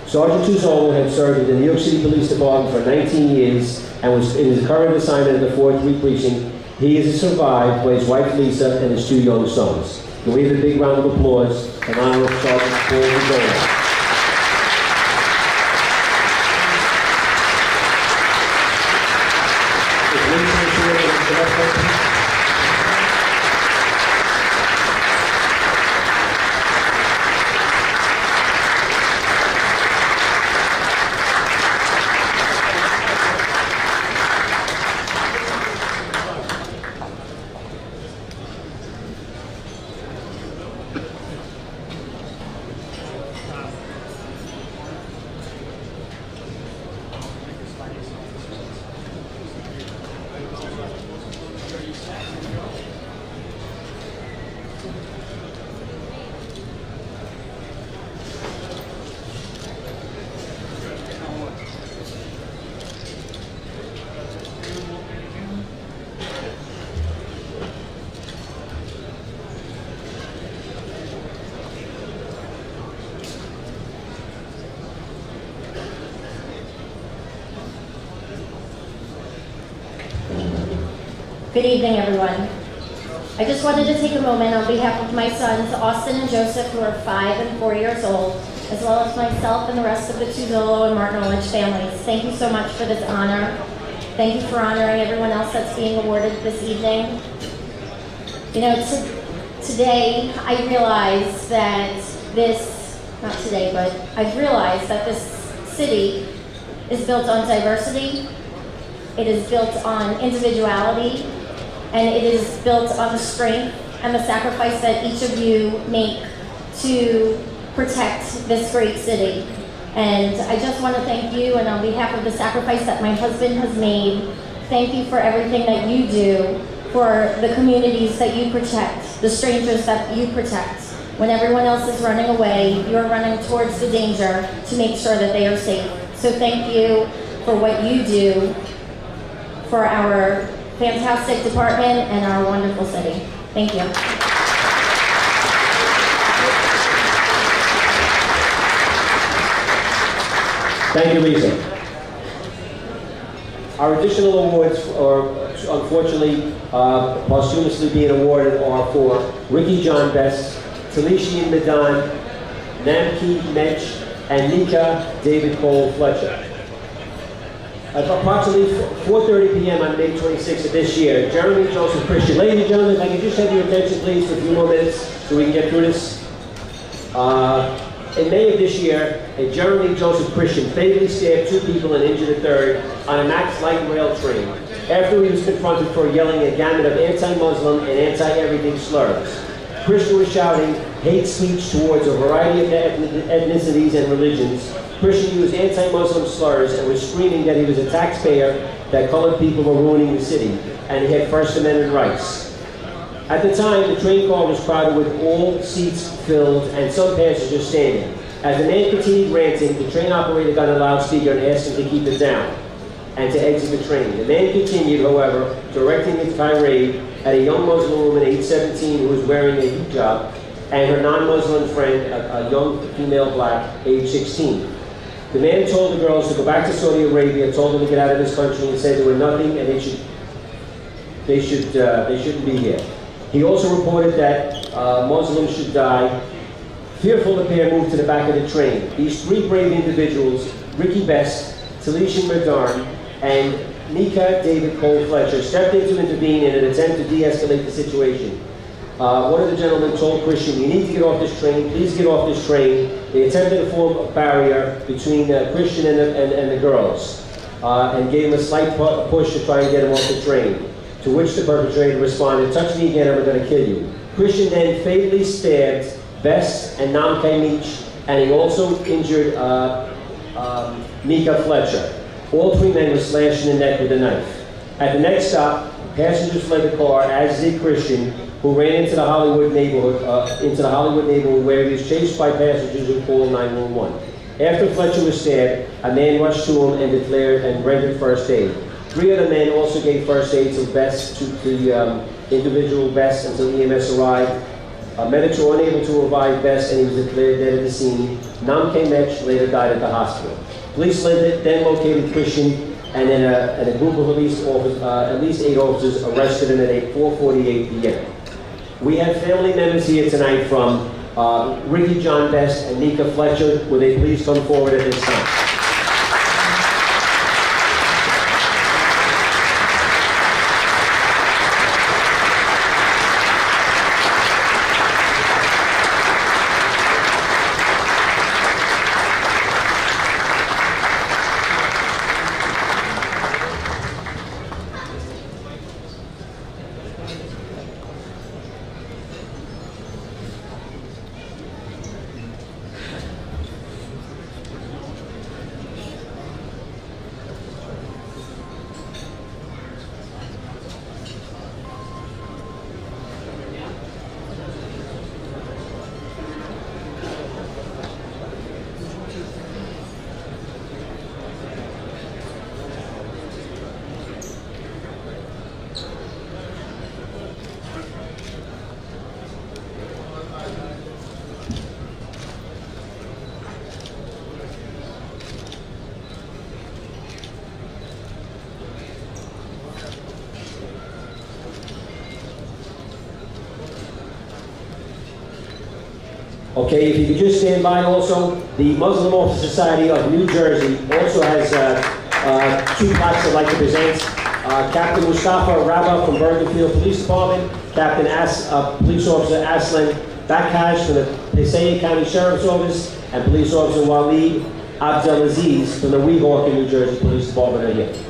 Sergeant Tuzzolo had served in the New York City Police Department for 19 years and was in his current assignment in the 4th Precinct. He is survived by his wife Lisa and his 2 young sons. Can we have a big round of applause in honor of Sergeant Paul Tuzzolo? Good evening, everyone. I just wanted to take a moment on behalf of my sons, Austin and Joseph, who are 5 and 4 years old, as well as myself and the rest of the Tuzzolo and Martin Lynch families. Thank you so much for this honor. Thank you for honoring everyone else that's being awarded this evening. You know, today I realize that I've realized that this city is built on diversity, it is built on individuality, and it is built on the strength and the sacrifice that each of you make to protect this great city. And I just want to thank you, and on behalf of the sacrifice that my husband has made, thank you for everything that you do for the communities that you protect, the strangers that you protect. When everyone else is running away, you're running towards the danger to make sure that they are safe. So thank you for what you do for our fantastic department and our wonderful city. Thank you. Thank you, Lisa. Our additional awards are unfortunately posthumously being awarded are for Ricky John Best, Talishi Medan, Namki Mech, and Nika David Cole Fletcher. At approximately 4:30 p.m. on May 26th of this year, Jeremy Joseph Christian. Ladies and gentlemen, if I can just have your attention please for a few more minutes so we can get through this. In May of this year, a Jeremy Joseph Christian fatally stabbed 2 people and injured a third on a Max Light Rail train after he was confronted for yelling a gamut of anti-Muslim and anti-everything slurs. Christian was shouting hate speech towards a variety of ethnicities and religions. Christian used anti-Muslim slurs and was screaming that he was a taxpayer, that colored people were ruining the city, and he had First Amendment rights. At the time, the train car was crowded with all seats filled and some passengers standing. As the man continued ranting, the train operator got a loudspeaker and asked him to keep it down and to exit the train. The man continued, however, directing his tirade at a young Muslim woman, age 17, who was wearing a hijab, and her non-Muslim friend, a young female black, age 16. The man told the girls to go back to Saudi Arabia, told them to get out of this country, and said they were nothing and they shouldn't be here. He also reported that Muslims should die. Fearful, the pair moved to the back of the train. These 3 brave individuals, Ricky Best, Talishi Medan, and Nika David Cole Fletcher, stepped in to intervene in an attempt to de-escalate the situation. One of the gentlemen told Christian, "You need to get off this train. Please get off this train." They attempted to form a barrier between Christian and the girls and gave him a slight push to try and get him off the train, to which the perpetrator responded, "Touch me again, I'm going to kill you." Christian then fatally stabbed Best and Namkai Meech, and he also injured Mika Fletcher. All 3 men were slashed in the neck with a knife. At the next stop, Passengers fled the car, as did Christian, who ran into the Hollywood neighborhood, where he was chased by passengers who called 911. After Fletcher was stabbed, a man rushed to him and declared and rendered first aid. 3 other men also gave first aid to the individual Best until EMS arrived. Medics were unable to revive Best and he was declared dead at the scene. Namke Mech later died at the hospital. Police then located Christian, and then a group of at least 8 officers arrested him at 4:48 p.m. We have family members here tonight from Ricky John Best and Nika Fletcher. Will they please come forward at this time? Okay, if you could just stand by also, the Muslim Officer Society of New Jersey also has 2 plaques I'd like to present. Captain Mustafa Rabba from Bergenfield Police Department, Captain Police Officer Aslan Bakhash from the Passaic County Sheriff's Office, and Police Officer Waleed Abdelaziz from the Weehawken, New Jersey Police Department are here.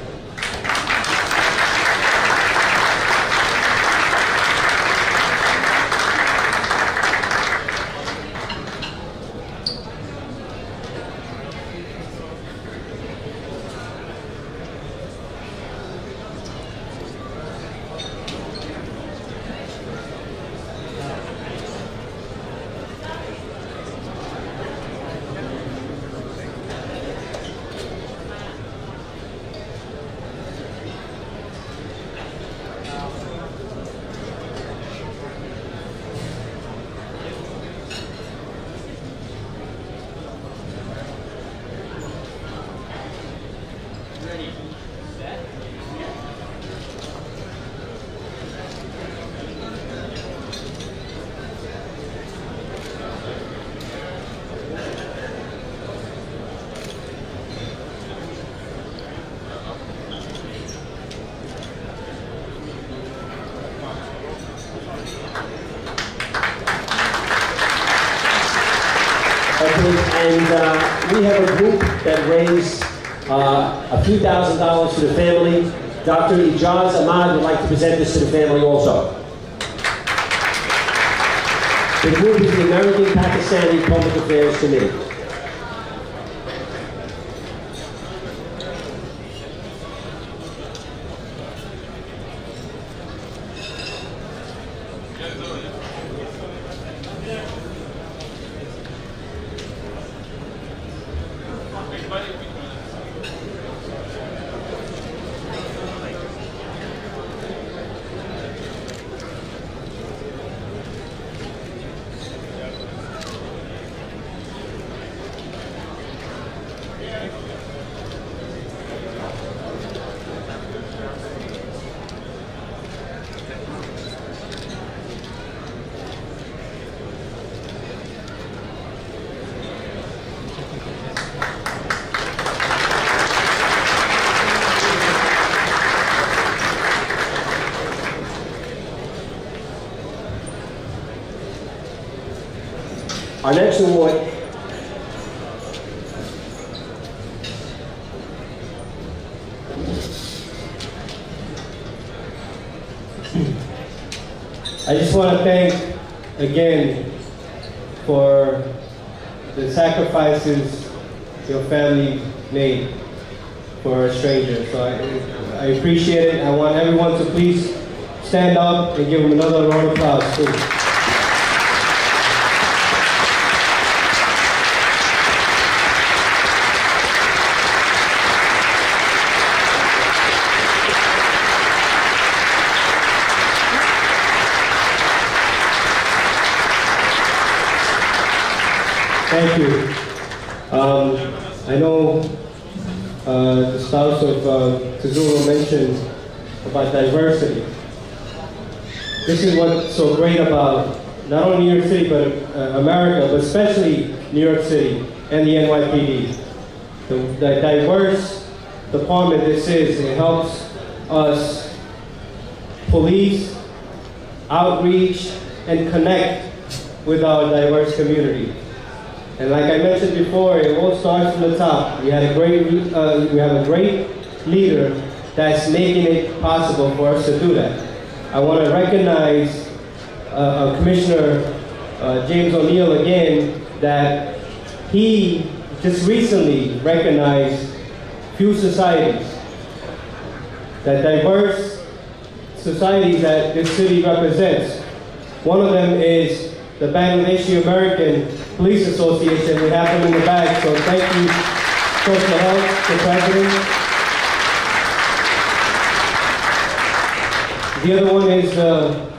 And we have a group that raised a few $1,000s to the family. Dr. Ijaz Ahmad would like to present this to the family also. The group is the American Pakistani Public Affairs Committee. Our next award I just want to thank again for the sacrifices your family made for a stranger. So I appreciate it. I want everyone to please stand up and give him another round of applause, please. Thank you. I know the spouse of Tazuro mentioned about diversity. This is what's so great about not only New York City, but America, but especially New York City and the NYPD. The diverse department this is, it helps us police, outreach, and connect with our diverse community. And like I mentioned before, it all starts from the top. We have a great leader that's making it possible for us to do that. I want to recognize Commissioner James O'Neill again, that he just recently recognized few societies, that diverse societies that this city represents. One of them is the Bangladeshi American Police Association. We have them in the back, so thank you, Social Health, the President. The other one is the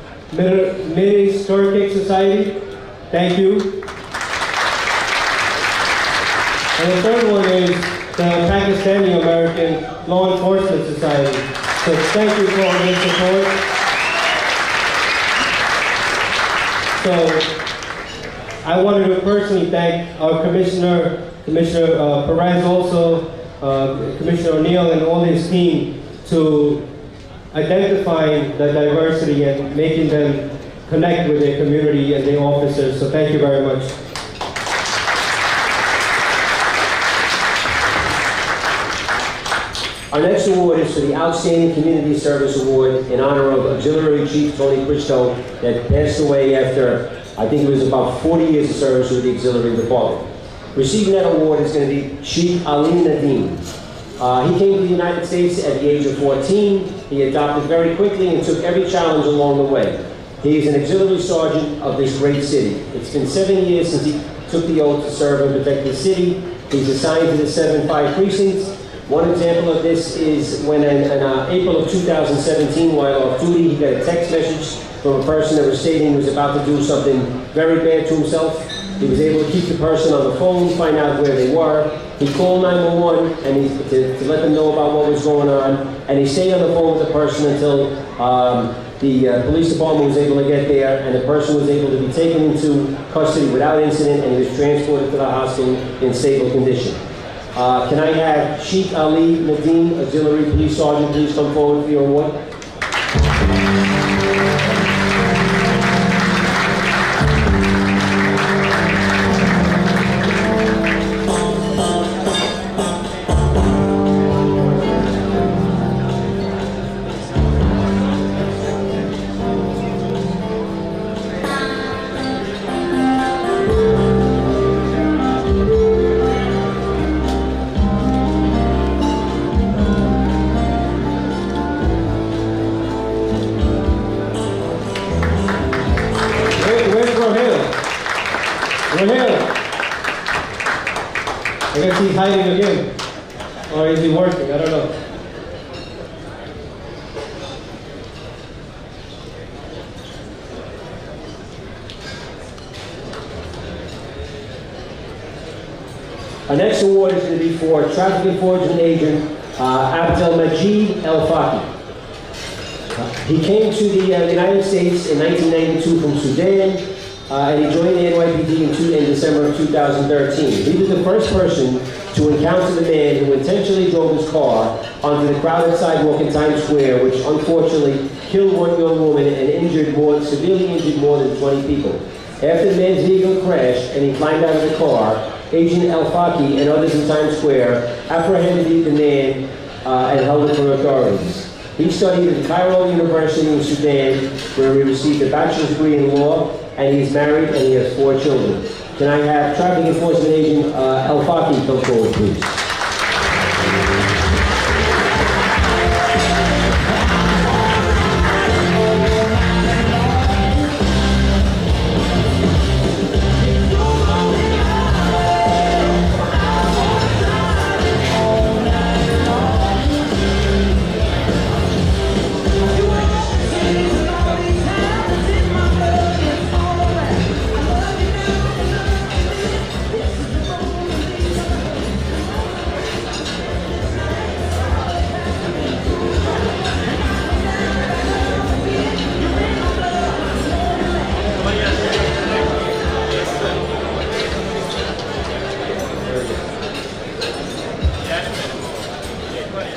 Mid-Historic Society. Thank you. And the third one is the Pakistani American Law Enforcement Society. So thank you for all your support. So I wanted to personally thank our Commissioner Perez, also Commissioner O'Neill and all his team to identifying the diversity and making them connect with their community and their officers. So thank you very much. Our next award is for the Outstanding Community Service Award in honor of Auxiliary Chief Tony Cristo that passed away after, I think it was about 40 years of service with the Auxiliary Department. Receiving that award is going to be Chief Ali Nadim. He came to the United States at the age of 14. He adopted very quickly and took every challenge along the way. He is an auxiliary sergeant of this great city. It's been 7 years since he took the oath to serve and protect the city. He's assigned to the 7-5 precincts. One example of this is when in April of 2017, while off duty, he got a text message from a person that was stating he was about to do something very bad to himself. He was able to keep the person on the phone, find out where they were. He called 911 and to let them know about what was going on, and he stayed on the phone with the person until the police department was able to get there, and the person was able to be taken into custody without incident, and he was transported to the hospital in stable condition. Can I have Sheikh Ali Nadim, Auxiliary Police Sergeant, please come forward for your award? I guess he's hiding again. Or is he working? I don't know. Our next award is going to be for Traffic Enforcement Agent Abdelmajid El Faki. He came to the United States in 1992 from Sudan, and he joined the NYPD in December of 2013. He was the first person to encounter the man who intentionally drove his car onto the crowded sidewalk in Times Square, which unfortunately killed one young woman and severely injured more than 20 people. After the man's vehicle crashed and he climbed out of the car, Agent El Faki and others in Times Square apprehended the man and held him for authorities. He studied at Cairo University in Sudan, where he received a bachelor's degree in law, and he's married and he has 4 children. Can I have Traffic Enforcement Agent El Faki come forward, please?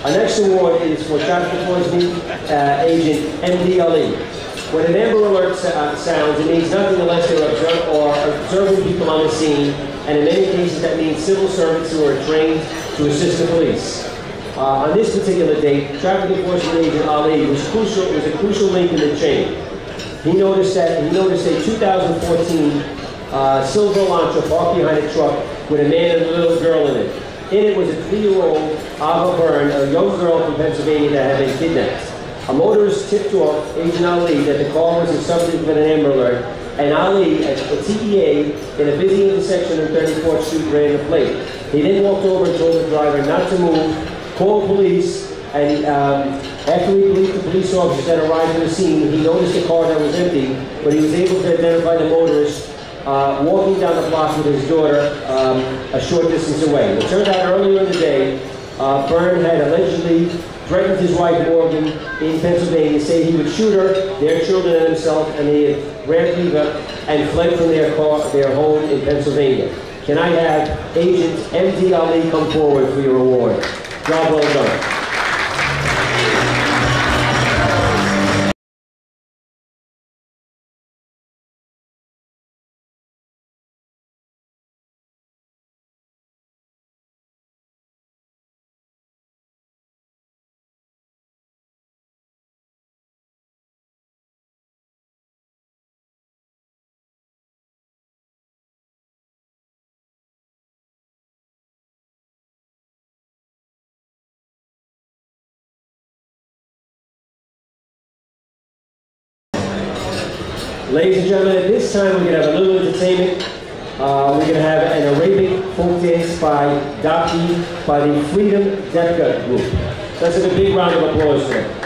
Our next award is for traffic enforcement agent MD Ali. When an Amber Alert sounds, it means nothing unless they're observing people on the scene, and in many cases that means civil servants who are trained to assist the police. On this particular date, traffic enforcement agent Ali was a crucial link in the chain. He noticed a 2014 silver Elantra parked behind a truck with a man and a little girl in it. In it was a 3-year-old Ava Byrne, a young girl from Pennsylvania that had been kidnapped. A motorist tipped off Agent Ali that the car was the subject of an Amber Alert, and Ali, a TEA, in a busy intersection on 34th Street, ran the plate. He then walked over and told the driver not to move, called police, and after he briefed the police officers that arrived on the scene, he noticed the car that was empty, but he was able to identify the motorist walking down the block with his daughter a short distance away. It turned out earlier in the day, Byrne had allegedly threatened his wife Morgan in Pennsylvania, saying he would shoot her, their children, and himself, and he had ran fever and fled from their home in Pennsylvania. Can I have Agent MD Ali come forward for your award? Job well done. Ladies and gentlemen, at this time we're going to have a little entertainment. We're going to have an Arabic folk dance by Daki by the Freedom Depka Group. Let's have a big round of applause for them.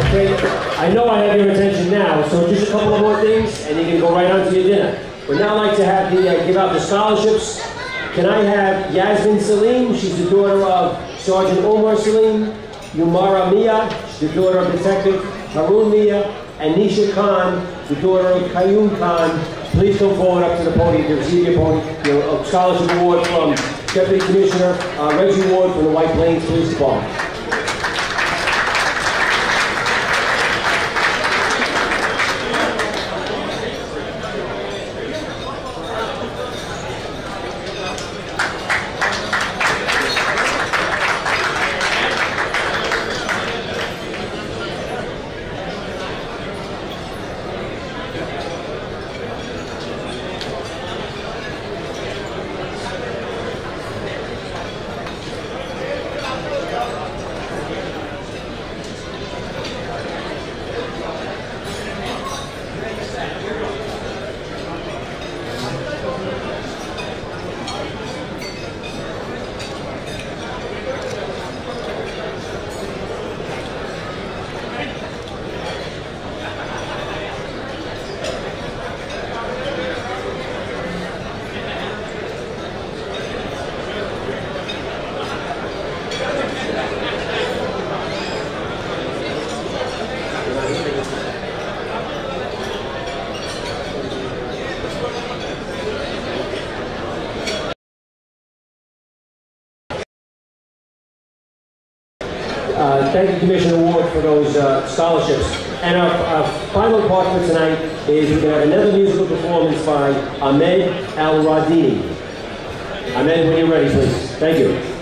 Okay, I know I have your attention now, so just a couple of more things, and you can go right on to your dinner. We'd now like to have give out the scholarships. Can I have Yasmin Salim? She's the daughter of Sergeant Omar Salim. Yumara Mia, she's the daughter of Detective Harun Mia. And Nisha Khan, the daughter of Qayyum Khan. Please come forward up to the podium to receive your scholarship award from Deputy Commissioner Reggie Ward from the White Plains Police Department. Thank you, Commissioner Ward, for those scholarships. And our final part for tonight is we're going to have another musical performance by Ahmed Al-Radini. Ahmed, when you're ready, please. Thank you.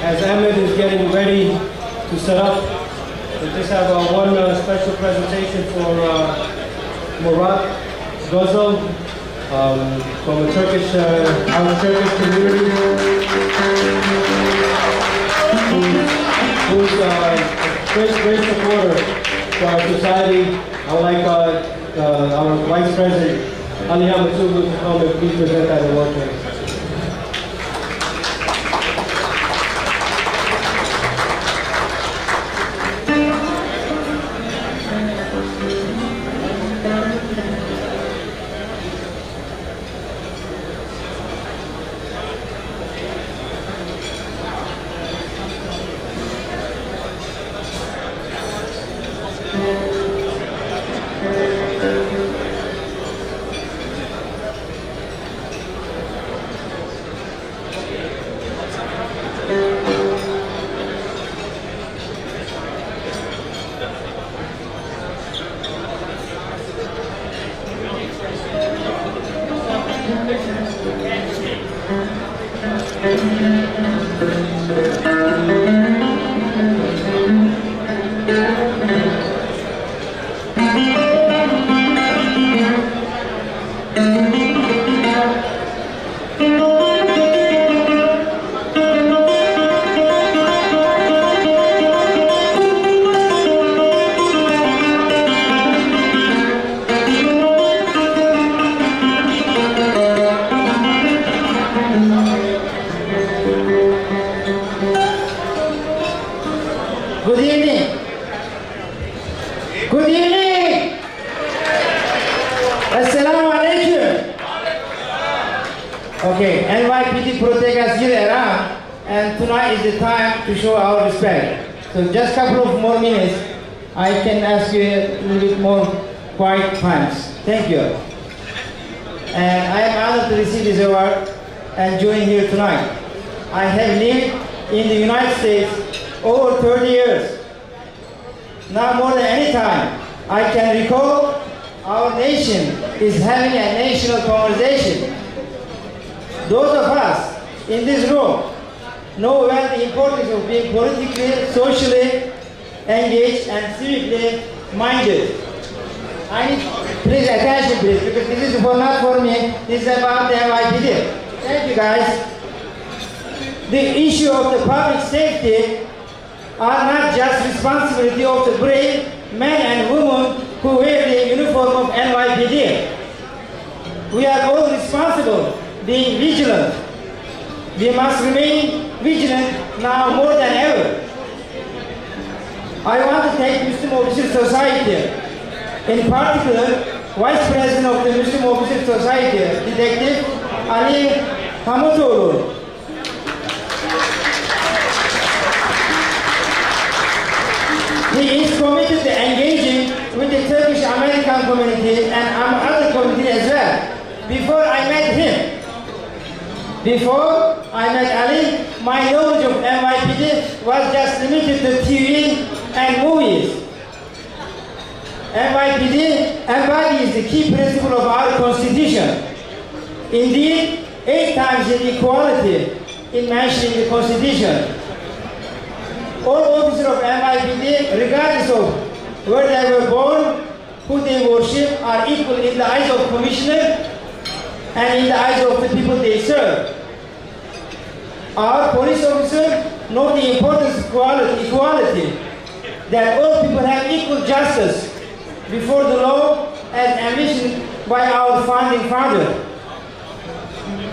As Ahmed is getting ready to set up, we just have one special presentation for Murat Gozel from the Turkish, our Turkish community, who's a great supporter to our society. I would like our Vice President, Ali Hamatulu, to come and please present that award to us. Good evening. Good evening. Assalamu alaikum. Okay, NYPD protégation era and tonight is the time to show our respect. So just a couple of more minutes, I can ask you a little bit more quiet times. Thank you. And I am honored to receive this award and join here tonight. I have lived in the United States over 30 years. Now more than any time, I can recall our nation is having a national conversation. Those of us in this room know well the importance of being politically, socially engaged and civically minded. I need please attention please, because this is not for me, this is about the NYPD. Thank you guys. The issue of the public safety are not just responsibility of the brave men and women who wear the uniform of NYPD. We are all responsible, being vigilant. We must remain vigilant now more than ever. I want to thank Muslim Officers Society, in particular, Vice President of the Muslim Officers Society, Detective Ali Hamutoğlu. He is committed to engaging with the Turkish-American community and other community as well. Before I met Ali, my knowledge of NYPD was just limited to TV and movies. NYPD embodies the key principle of our Constitution. Indeed, 8 times in equality in mentioning the Constitution. All officers of NYPD, regardless of where they were born, who they worship, are equal in the eyes of Commissioner and in the eyes of the people they serve. Our police officers know the importance of equality, that all people have equal justice before the law as envisioned by our founding father.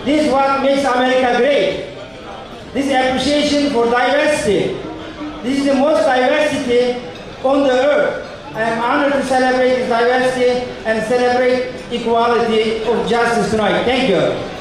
This is what makes America great. This appreciation for diversity. This is the most diversity on the earth. I am honored to celebrate this diversity and celebrate equality of justice tonight. Thank you.